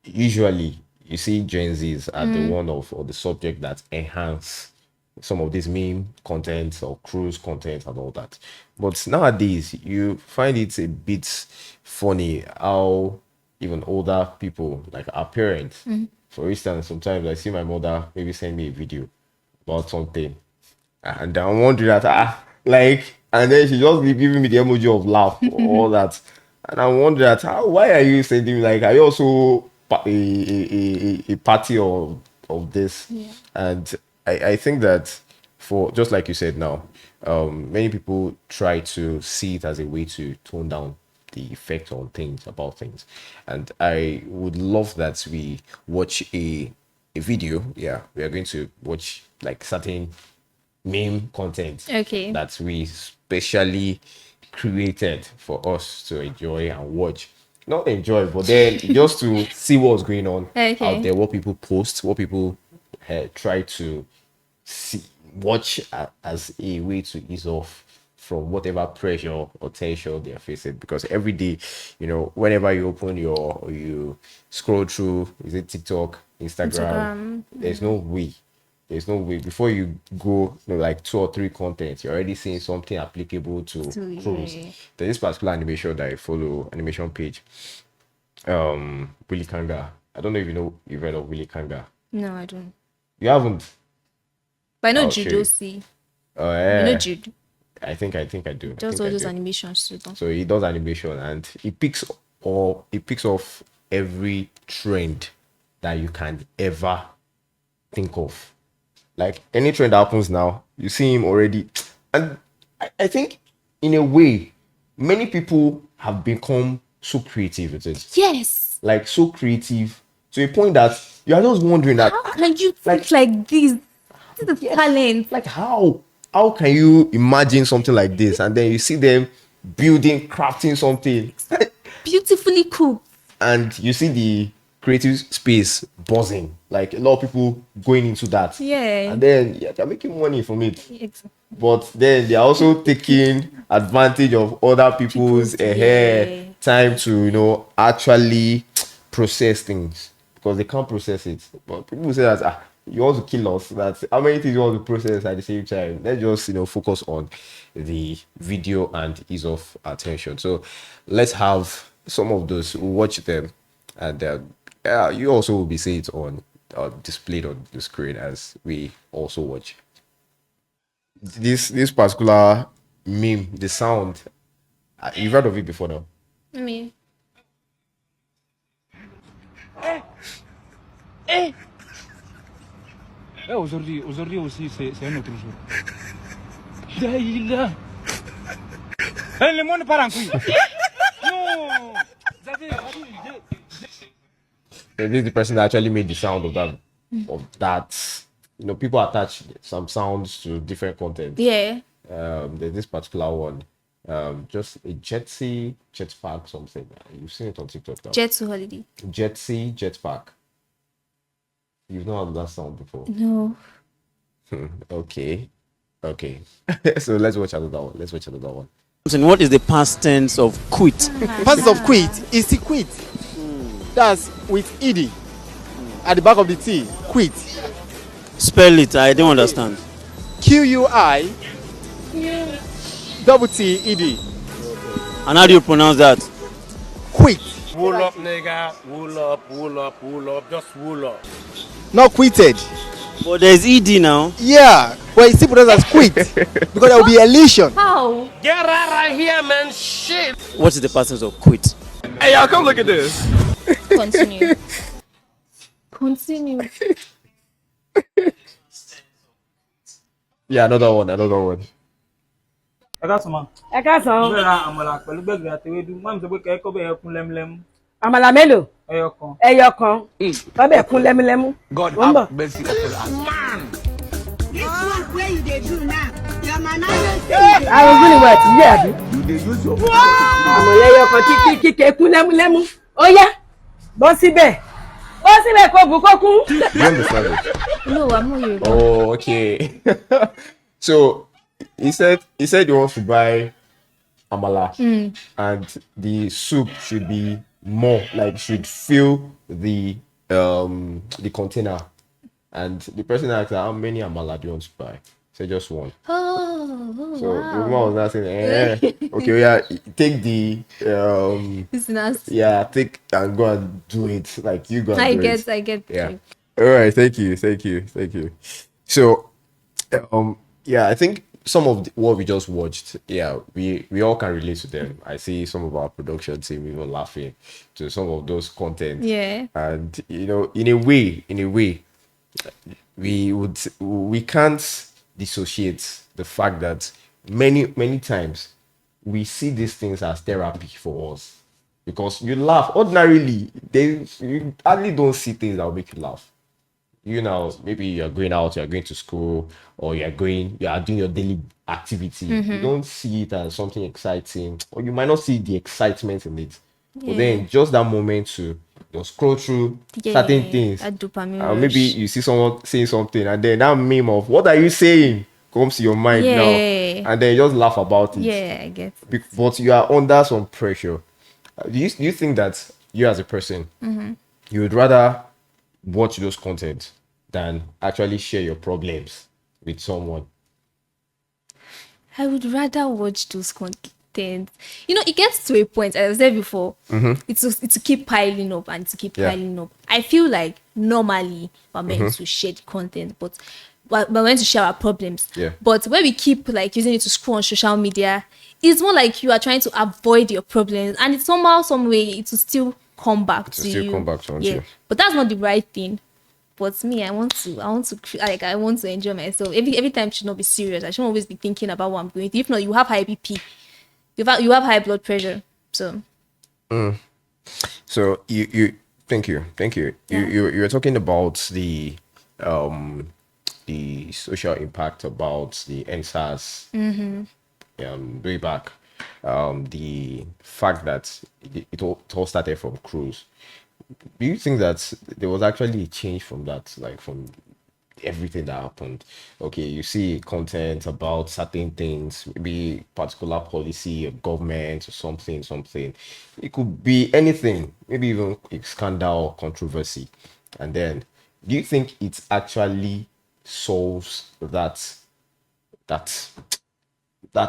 usually you see Gen Zs are the one or the subject that enhance some of these meme content or cruise content and all that. But nowadays, you find it a bit funny how even older people, like our parents. For instance, sometimes I see my mother maybe send me a video about something, and I'm wondering that and then she just be giving me the emoji of laugh or all that, and I'm wondering that why are you sending me, like, are you also a party of this? Yeah. And I think that, for just like you said now, many people try to see it as a way to tone down the effect on things, about things, and I would love that we watch a video. Yeah, we are going to watch like certain meme content Okay. that we specially created for us to enjoy and watch. Not enjoy, but then just to see what's going on out Okay. there, what people post, what people try to see, watch as a way to ease off from whatever pressure or tension they are facing. Because every day, whenever you open you scroll through, is it TikTok, Instagram, there's no way before you go, like 2 or 3 contents, you're already seeing something applicable to clothes. Yeah. There's this particular animation that I follow, animation page, Willy Kanga. I don't know if you've heard of Willy Kanga. No, I don't. You haven't? But I know I'll show you. Judosi. Oh You yeah, know Jude. I think I do. Just I all think I those do. animations too. So he does animation, and he picks off every trend that you can ever think of. Like any trend that happens now, you see him already. And I think in a way, many people have become so creative with it. Yes. Like so creative to a point that you are just wondering that, How can you think like this? This is talent. like, how can you imagine something like this, and then you see them building, crafting something, Beautifully cooked. and you see the creative space buzzing, like a lot of people going into that. Yeah. And then they're making money from it, Exactly. but then they're also taking advantage of other people's yeah. time to actually process things, because they can't process it. But people say that, you want to kill us, that how many things you want to process at the same time. Let's just focus on the video and ease of attention. So let's have some of those, watch them, and you also will be seeing it on displayed on the screen as we also watch this particular meme. The sound, you've heard of it before now? Me. Aujourd'hui aussi, c'est un autre jour. Daïla. Le monde part en couille. Non. This is the person that actually made the sound of that. People attach some sounds to different content. Yeah. There's this particular one, just a jetpack something. You've seen it on TikTok now. Jet to holiday. Jetpack. You've not heard that sound before. No. Okay. So let's watch another one. And what is the past tense of quit? Past of quit is to quit. That's with ed at the back of the T. Quit. Spell it. I don't understand. QUI double TED. And how do you pronounce that? Quit. Wool up, nigga. Wool up. Just wool up. Not quitted. But there's ED now. Yeah. Well, it's still pronounced as quit because there will be elision. How? Get right here, man. Shit. What is the past tense of quit? Hey, y'all, come look at this. Continue. Continue. Yeah, another one. Ẹ káàsán ma. Ẹ káàsán. Bẹ́ẹ̀ ra àmàlà pẹ̀lú gbẹ̀gìrì àti ewédú. Má mi sọ pé kẹ́kọ̀ọ́ bẹ́ẹ̀ kún lẹ́múlẹ́mú. Àmàlà mélòó? Ẹyọ kan. Ẹyọ kan. Bábẹ̀ kún lẹ́múlẹ́mú. God Ó ń bọ̀. have mercy upon us. This work wey you dey do now, your mama no say you Àwọn ojú ni wọ́n ti yé àbí. You dey use your Àmàlà ẹyọ kan kíkẹ́ kún lẹ́múlẹ́mú. Ó yá. Bọ́ síbẹ̀. Kó bù kó kún. Do you understand it? No, I'm not Yoruba. Oh, okay. So he said he wants to buy amala, and the soup should be more, like should fill the container. And the person asked, how many amala do you want to buy? He said just one. Oh. So the wow. woman was not saying, okay, yeah, take the It's nasty. yeah, take and go and do it. Like you go and do it. I get Yeah. you. All right. Thank you. So, yeah, I think some of what we just watched, yeah, we all can relate to them. I see some of our production team even laughing to some of those content. Yeah. And in a way, we can't dissociate the fact that many times we see these things as therapy for us because you laugh ordinarily. You hardly don't see things that will make you laugh. Maybe you're going out, you're going to school, or you are doing your daily activity. You don't see it as something exciting, or you might not see the excitement in it. But then just that moment to scroll through certain things. That dopamine Maybe rush. you see someone saying something, and then that meme of "what are you saying" comes to your mind now, and then you just laugh about it. Yeah, I get it. But you are under some pressure. Do you think that you as a person, you would rather watch those content than actually share your problems with someone? I would rather watch those content. It gets to a point, as I said before, it's to keep piling up and to keep piling up. I feel like normally we're meant to share the content, but we're meant to share our problems. Yeah. But when we keep like using it to scroll on social media, it's more like you are trying to avoid your problems, and it's somehow, some way, it will still come back to you. Come back to you. But that's not the right thing. But me, I want to enjoy myself. Every time should not be serious. I shouldn't always be thinking about what I'm going through. If not, you have high BP, you have high blood pressure. So. So you thank you. Yeah. You were talking about the social impact about the NSAS way back. The fact that it all started from cruise. Do you think that there was actually a change from that, like from everything that happened? Okay, you see content about certain things, maybe particular policy of government or something. It could be anything, maybe even a scandal or controversy. And then, do you think it actually solves that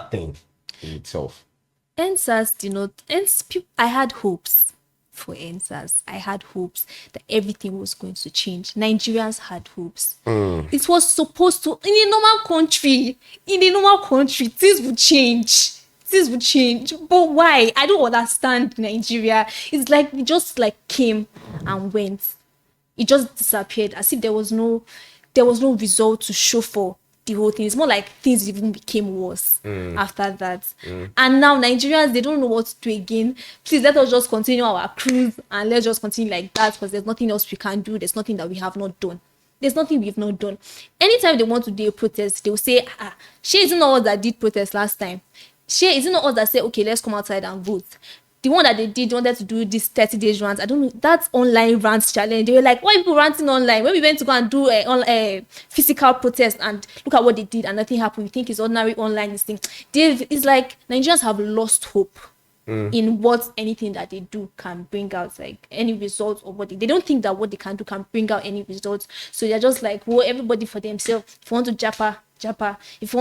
thing in itself? NSAS I had hopes for NSAS. I had hopes that everything was going to change. Nigerians had hopes. It was supposed to, in a normal country, things would change. But why? I don't understand Nigeria. It's like it just like came and went. It just disappeared as if there was no result to show for the whole thing. It's more like things even became worse after that. And now Nigerians, they don't know what to do again. Please let us just continue our cruise and let's just continue like that, because there's nothing else we can do. There's nothing that we have not done. There's nothing we've not done. Anytime they want to do a protest, they will say, she isn't all that did protest last time. She isn't all that say, okay, let's come outside and vote. The one that they wanted to do this 30 days rant. I don't know, that's online rant challenge. They were like, why are people ranting online? When we went to go and do a physical protest and look at what they did and nothing happened, we think it's ordinary online this thing. It's like Nigerians have lost hope in what anything that they do can bring out, like any results or what they don't think that what they can do can bring out any results. So they're just like, well, everybody for themselves. If you want to japa. If you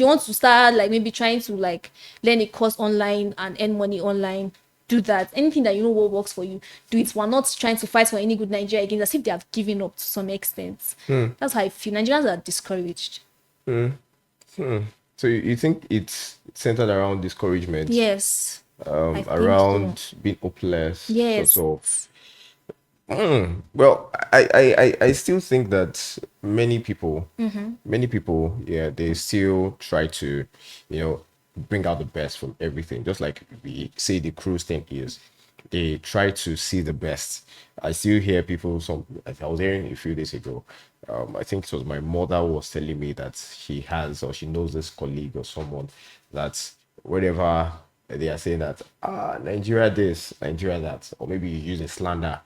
want to start like maybe trying to like learn a course online and earn money online, do that. Anything that you know what works for you, do it. We're not trying to fight for any good Nigeria again, as if they have given up to some extent. That's how I feel. Nigerians are discouraged. So you think it's centered around discouragement? Yes. Around being hopeless. Yes. Sort of. Well, I still think that many people, yeah, they still try to, bring out the best from everything. Just like we say the cruise thing is, they try to see the best. I still hear people, I was hearing a few days ago, I think it was my mother was telling me that she has or she knows this colleague or someone that whatever they are saying that, Nigeria this, Nigeria that, or maybe you use a slander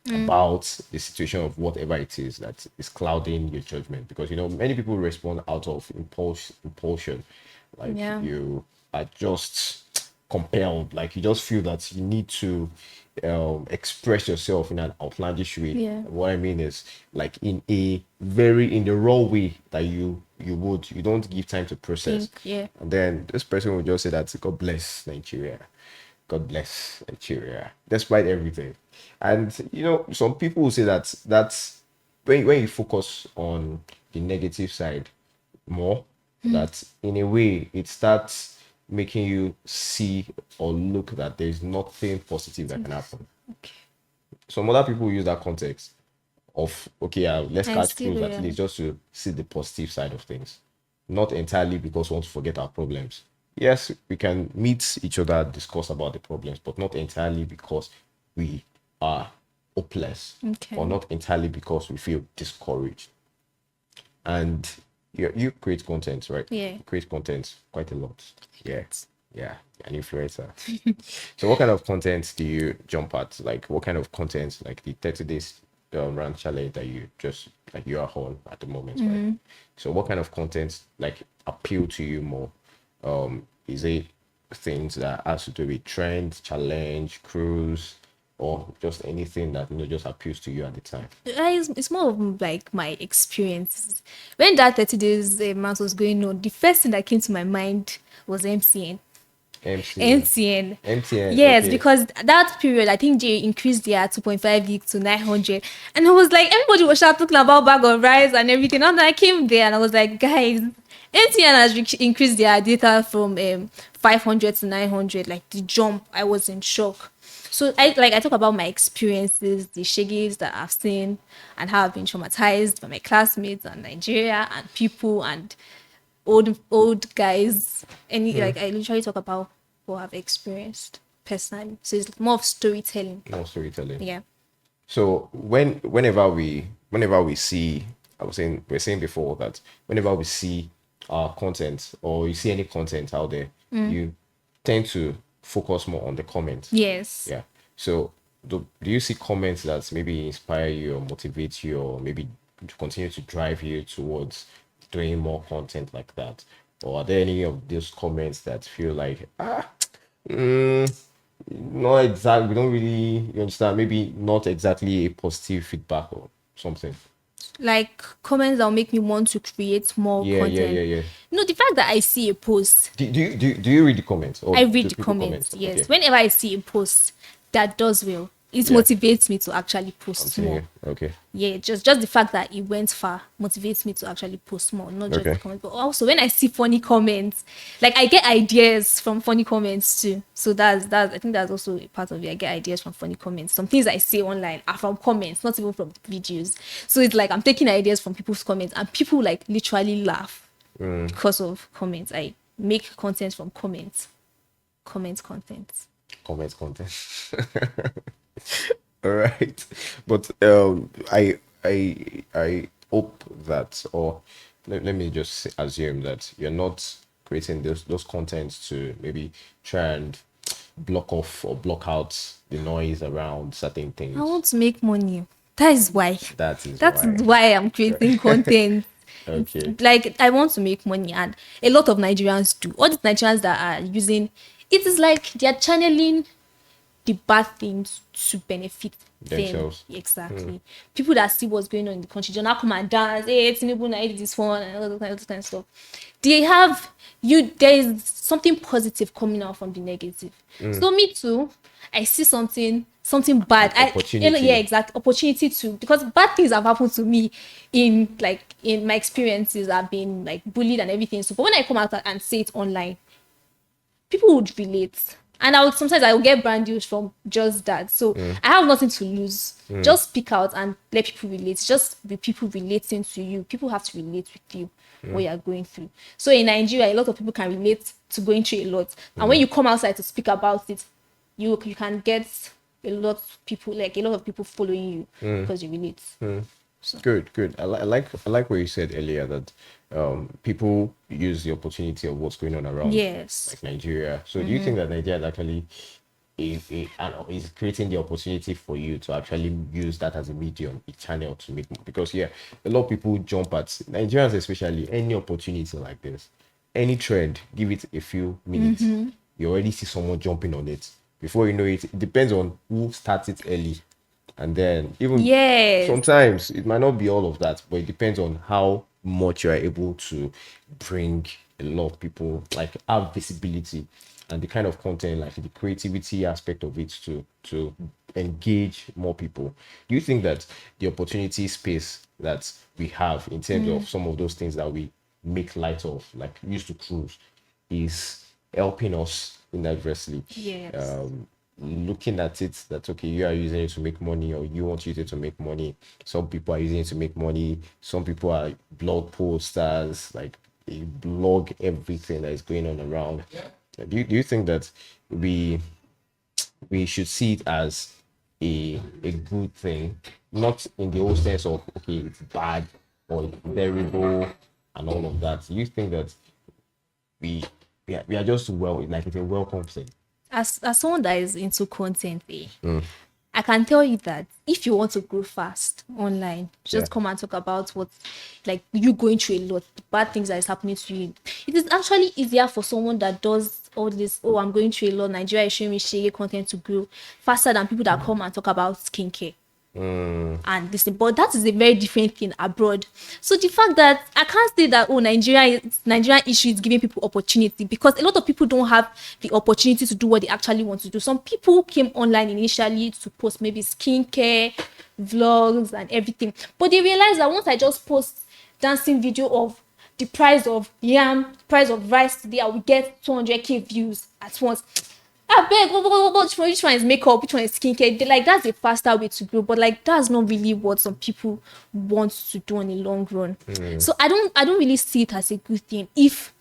about the situation of whatever it is that is clouding your judgment, because many people respond out of impulsion, like you are just compelled, like you just feel that you need to express yourself in an outlandish way. What I mean is like in the raw way that you you don't give time to process. Yeah. And then this person will just say that God bless Nigeria. God bless Nigeria, despite everything. And some people will say that that's when you focus on the negative side more, that in a way it starts making you see or look that there's nothing positive that can happen. Okay. Some other people use that context of let's I catch see cruise where at least just to see the positive side of things, not entirely because we want to forget our problems. Yes, we can meet each other, discuss about the problems, but not entirely because we are hopeless, Okay. or not entirely because we feel discouraged. And you create content, right? Yeah. You create content quite a lot. Yeah, an influencer. So what kind of content do you jump at? Like what kind of content, like the 30 days run challenge that you are on at the moment, right? So what kind of content like appeal to you more? Is it things that has to do with trend, challenge, cruise, or just anything that just appeals to you at the time? It's more of like my experiences. When that 30 days month was going on, the first thing that came to my mind was MCN. MTN. Yes, Okay. because that period, I think they increased their 2.5 gig to 900. And I was like, everybody was talking about bag of rice and everything. And I came there and I was like, guys, MTN has increased their data from 500 to 900. Like the jump, I was in shock. So I talk about my experiences, the shaggies that I've seen, and how I've been traumatized by my classmates and Nigeria and people and old guys. Like I literally talk about what I've experienced personally. So it's more of storytelling. More storytelling. Yeah. So whenever we see, we're saying before that whenever we see our content or you see any content out there, you tend to focus more on the comments. Yes. Yeah. So do you see comments that maybe inspire you or motivate you or maybe to continue to drive you towards doing more content like that? Or are there any of those comments that feel like not exactly, we don't really, you understand, maybe not exactly a positive feedback or something? Like comments that'll make me want to create more content. Yeah. No, the fact that I see a post, Do you read the comments? Or I do read the people comments. comment? Yes. Okay. Whenever I see a post that does well, it Yeah. motivates me to actually I'm post seeing more. it. Okay. Yeah, just the fact that it went far motivates me to actually post more, not just Okay. the comments, but also when I see funny comments, like I get ideas from funny comments too. So that's I think that's also a part of it. I get ideas from funny comments. Some things I say online are from comments, not even from videos. So it's like I'm taking ideas from people's comments, and people like literally laugh because of comments. I make content from comments. Content. Comments content. All right, but I hope that, or let me just assume that you're not creating those contents to maybe try and block off or block out the noise around certain things. I want to make money. That is why. That is That's why. why I'm creating content. Okay. Like I want to make money, and a lot of Nigerians do. All the Nigerians that are using it is like they are channeling the bad things to benefit Themselves. them. Exactly. People that see what's going on in the country, they now come and dance. Hey, Tinubu, I did this one, and all that kind of stuff. They have you. There is something positive coming out from the negative. So me too. I see something bad. Opportunity. Yeah, exact opportunity to, because bad things have happened to me in my experiences. I've been like bullied and everything. So, but when I come out and say it online, people would relate, and I would get brand deals from just that. So I have nothing to lose. Just speak out and let people relate. Just be people relating to you. People have to relate with you what you are going through. So in Nigeria, a lot of people can relate to going through a lot, and when you come outside to speak about it, you can get a lot of people following you because you relate. Good. I like what you said earlier, that people use the opportunity of what's going on around, Yes. like Nigeria. So do you think that Nigeria is actually is creating the opportunity for you to actually use that as a medium, a channel to make money? Because a lot of people jump at, Nigerians especially, any opportunity like this, any trend, give it a few minutes, you already see someone jumping on it. Before you know it, it depends on who starts it early. And then even Yes. sometimes it might not be all of that, but it depends on how much you are able to bring a lot of people, like have visibility, and the kind of content, like the creativity aspect of it to engage more people. Do you think that the opportunity space that we have in terms of some of those things that we make light of, like used to cruise, is helping us inadvertently? Yes. Looking at it that, okay, you are using it to make money, or you want to use it to make money. Some people are using it to make money. Some people are blog posters, like they blog everything that is going on around. Do you think that we should see it as a good thing, not in the old sense of, okay, it's bad or it's terrible and all of that? Do you think that we are just like it's a welcome thing? As someone that is into content, I can tell you that if you want to grow fast online, just come and talk about what, like, you going through a lot, the bad things that is happening to you. It is actually easier for someone that does all this, oh, I'm going through a lot, Nigeria is showing me shady content, to grow faster than people that come and talk about skincare. And this, but that is a very different thing abroad. So the fact that I can't say that, oh, Nigerian issue is giving people opportunity, because a lot of people don't have the opportunity to do what they actually want to do. Some people came online initially to post maybe skincare, vlogs and everything, but they realized that once I just post dancing video of the price of yam, price of rice today, I will get 200k views at once. I beg, which one is makeup, which one is skincare? Like, that's a faster way to grow, but like that's not really what some people want to do in the long run. So I don't really see it as a good thing if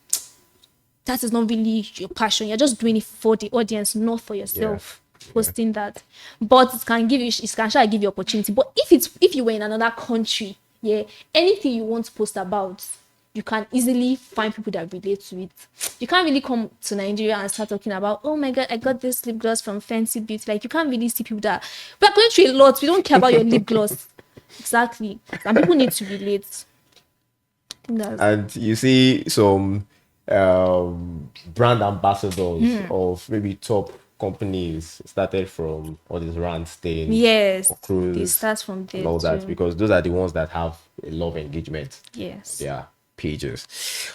that is not really your passion. You're just doing it for the audience, not for yourself. Posting that, but it can actually give you opportunity. But if you were in another country, anything you want to post about, you can easily find people that relate to it. You can't really come to Nigeria and start talking about, oh my God, I got this lip gloss from Fancy Beauty. Like, you can't really see people that, we're going through a lot. We don't care about your lip gloss. Exactly. And people need to relate. And you see some brand ambassadors of maybe top companies started from all these rand stain. Yes, cruise, they start from there and all that, too. because those are the ones that have a lot of engagement. Yes. Yeah. Pages.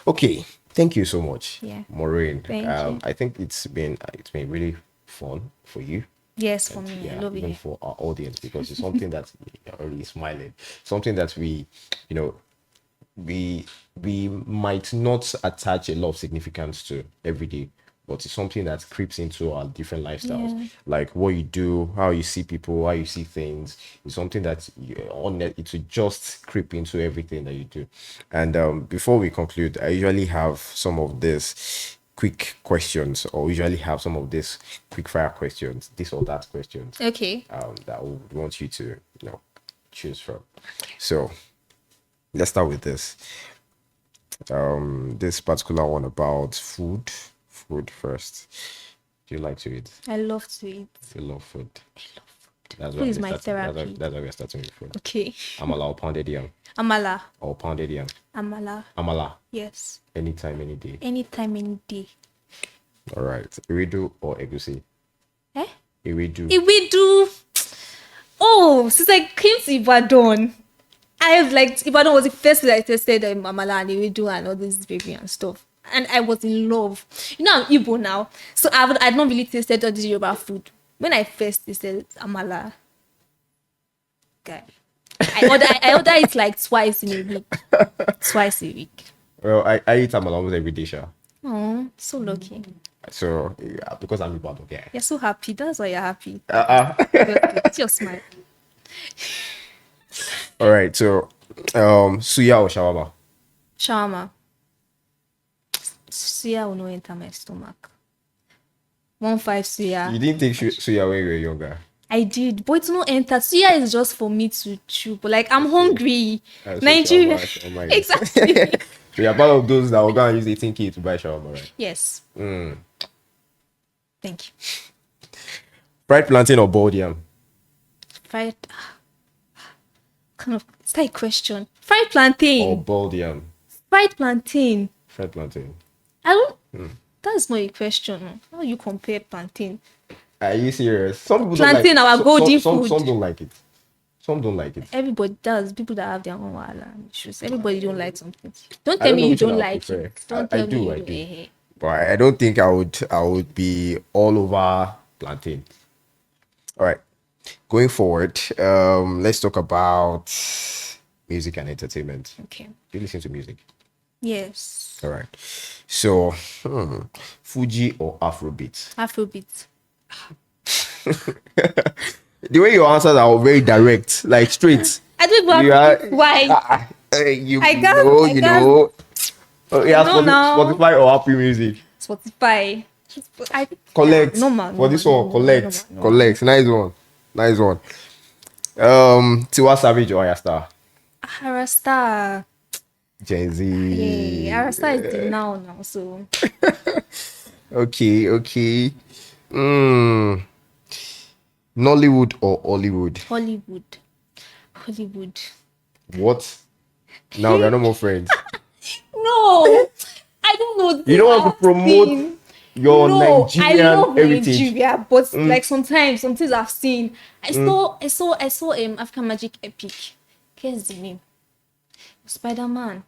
Okay, thank you so much, Maureen. Thank you. I think it's been really fun for you. Yes, for me. I love even it. for our audience, because it's something that you're already smiling, something that we might not attach a lot of significance to every day, but it's something that creeps into our different lifestyles. Like what you do, how you see people, how you see things. It's something that it will just creep into everything that you do. And before we conclude, I usually have some of this quick questions, or usually have some of this quick fire questions, this or that questions. Okay. That I would want you to choose from. So let's start with this. This particular one about food. Food first. Do you like to eat? I love to eat. You love food. I love food. That's Food is my therapy. That's why we're starting with food. Okay. Amala or pounded yam? Amala. Or pounded yam? Amala. Amala. Yes. Anytime, any day. Anytime, any day. All right. Iridu or egusi? Iridu. Iwidu. Oh, since I came to Ibadan, Ibadan was the first place I tasted amala and Iwidu and all this baby and stuff. And I was in love. You know, I'm Igbo now. So I'd not really tasted all this Yoruba food. When I first tasted amala, okay, I order it like twice in a week. Twice a week. Well, I eat amala almost every day, sha. Oh, so lucky. So, because I'm Ibadan, okay. You're so happy. That's why you're happy. It's your smile. All right. So, suya or shawarma? Shawarma. Suya will not enter my stomach. 1-5 suya. You didn't take suya when you were younger? I did, but it's not enter. Suya is just for me to chew. But like, I'm hungry. So Nigeria. shawarma. Exactly. So you're part of those that will go and use 18k to buy shawarma, right? Yes. Thank you. Fried plantain or boiled yam? Fried. Kind of. Is that a question? Fried plantain. Or boiled yam? Fried plantain. Fried plantain. I don't. That's not a question. How do you compare plantain? Are you serious? Some people Plantain, don't like our golden some food. Some don't like it. Some don't like it. Everybody does. People that have their own issues. Everybody don't like something. Don't I tell don't know me you which one don't I like prefer. it. Don't I tell me do, you I don't. do. But I don't think I would be all over plantain. All right. Going forward, let's talk about music and entertainment. Okay. Do you listen to music? Yes. All right. So, Fuji or Afrobeat? Afrobeat. The way your answers are very direct, like straight. I don't even You have are- why. You I can't- know, I you can't- know. Oh, yeah, No, no. Spotify or Apple Music. Spotify. Collect. Normal. For this one, collect. normal. Collect. Nice one. Nice one. Tiwa Savage or Ayastar? Arasta. Gen Z. Yeah, Arasta is the now. So Okay. Nollywood or Hollywood? Hollywood. What? Now we are no more friends. No, I don't know. You don't want to promote your No, I Nigerian love heritage. Nigeria, but like sometimes, some things I've seen. I saw African Magic Epic. Here's the name. Spider-Man.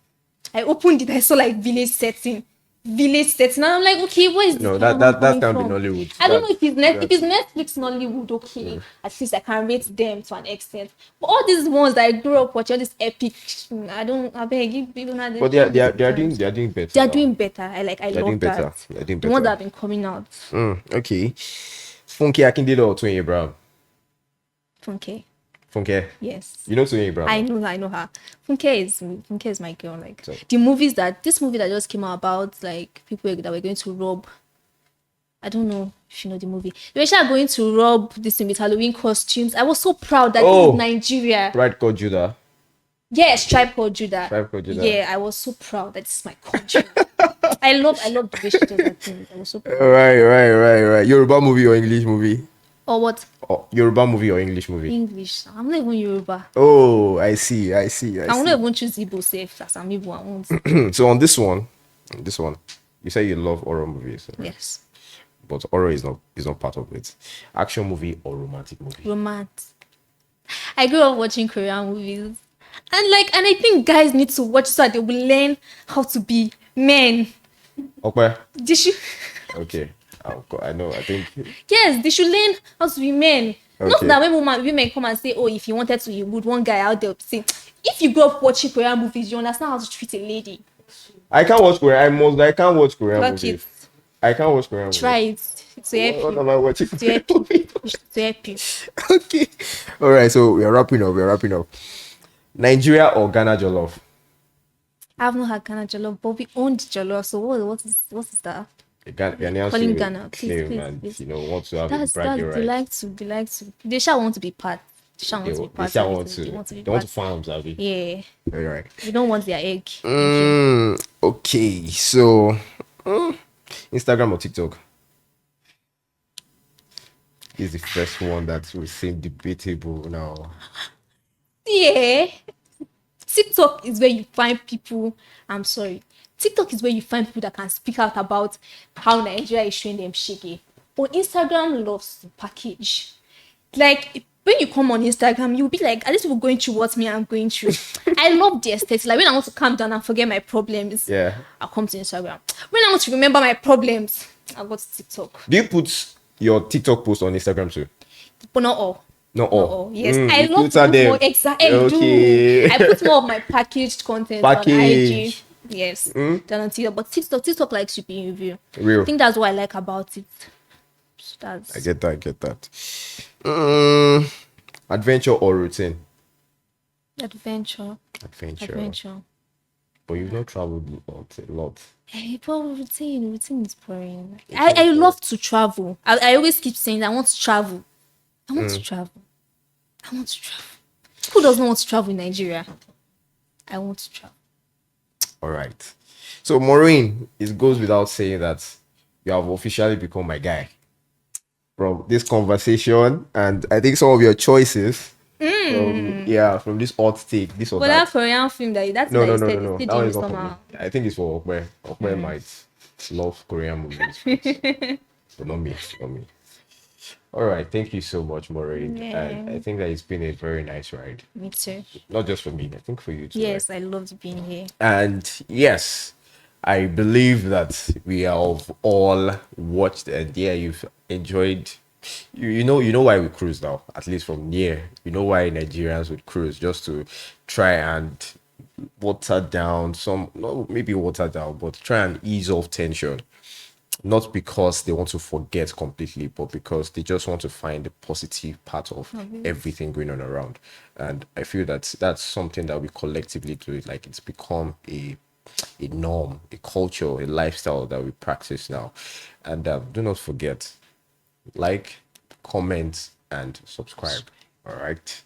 I opened it. I saw like village setting. And I'm like, okay, where is No, this that coming can be from? Nollywood. I don't know if it's Netflix Nollywood, okay. At least I can rate them to an extent. But all these ones that I grew up watching, all this epic, I beg people not. But they are doing better. They are now. doing better. I They're love doing better. that. They're doing The ones better. that have been coming out. Okay. Funke Akindele or Toyin Abraham? Funke. Funke. Yes. You know Toyin Abraham? I know her. Funke is my girl. Like this movie that just came out about like people that were going to rob. I don't know if you know the movie. They were actually going to rob this thing with Halloween costumes. I was so proud that this is Nigeria. Pride called Judah. Yes, Tribe Called Judah. Yeah, I was so proud that this is my country. I love the way she does that thing. I was so proud. Right. Yoruba movie or English movie? Or what? Oh, Yoruba movie or English movie? English. I'm not even Yoruba. Oh, I see. I won't even choose Igbo safe as I'm Igbo. I won't. So on this one, you say you love horror movies. Right? Yes. But horror is not part of it. Action movie or romantic movie? Romance. I grew up watching Korean movies. And I think guys need to watch so that they will learn how to be men. Okay. They should, Okay. I know. I think. yes, they should learn how to be men. Not Okay. that when women come and say, oh, if you wanted to, you would one guy out there say, if you grow up watching Korean movies, you understand how to treat a lady. I can't watch Korean. I can't watch Korean Fuck movies. it. I can't watch Korean Try movies. it. To help What you. am I watching? To help you. To help you. Okay. All right. So we are wrapping up. Nigeria or Ghana jollof? I've not had Ghana jollof, but we owned jollof. So what is that? Ghanaians Calling will Ghana, claim please, and please. want to have That's bragging they rights. like to. They shall want to be part. They shall want to be part. They of want it. to. They want to be They want to part. farm, Zabi. Yeah. All right. We don't want their egg. Thank you. Okay. So, Instagram or TikTok? This is the first one that will seem debatable now. Yeah. TikTok is where you find people. I'm sorry. TikTok is where you find people that can speak out about how Nigeria is showing them shaggy. But Instagram loves to package. Like when you come on Instagram, you'll be like, are these people going through what me I'm going through? I love the aesthetic. Like when I want to calm down and forget my problems, Yeah. I'll come to Instagram. When I want to remember my problems, I'll go to TikTok. Do you put your TikTok post on Instagram too? But not all. Not all. Yes, Mm, I you love to filter put them. more exactly. Okay. I put more of my packaged content on IG. Package. Yes, than on TikTok. But TikTok likes to be in review. Real. I think that's what I like about it. I get that. Adventure or routine? Adventure. But you've not traveled a lot. Hey, but routine is boring. I love to travel. I always keep saying that I want to travel. I want to travel. Who does not want to travel in Nigeria? I want to travel. All right. So, Maureen, it goes without saying that you have officially become my guy from this conversation, and I think some of your choices from this hot take, this or But that. that Korean film that's No. That That one is not for me. I think it's for Okwe. Okwe might love Korean movies, but not me. All right. Thank you so much, Maureen. And Yeah, I think that it's been a very nice ride. me too. Not just for me, I think for you too, right? Yes, I loved being here. And yes, I believe that we have all watched and yeah, you've enjoyed. You know why we cruise now, at least from here. You know why Nigerians would cruise just to try and water down some, not maybe water down, but try and ease off tension. Not because they want to forget completely, but because they just want to find the positive part of everything going on around. And I feel that that's something that we collectively do. Like it's become a norm, a culture, a lifestyle that we practice now. And do not forget, like, comment, and subscribe. All right.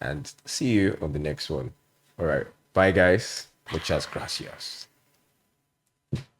And see you on the next one. All right. Bye, guys. Muchas gracias.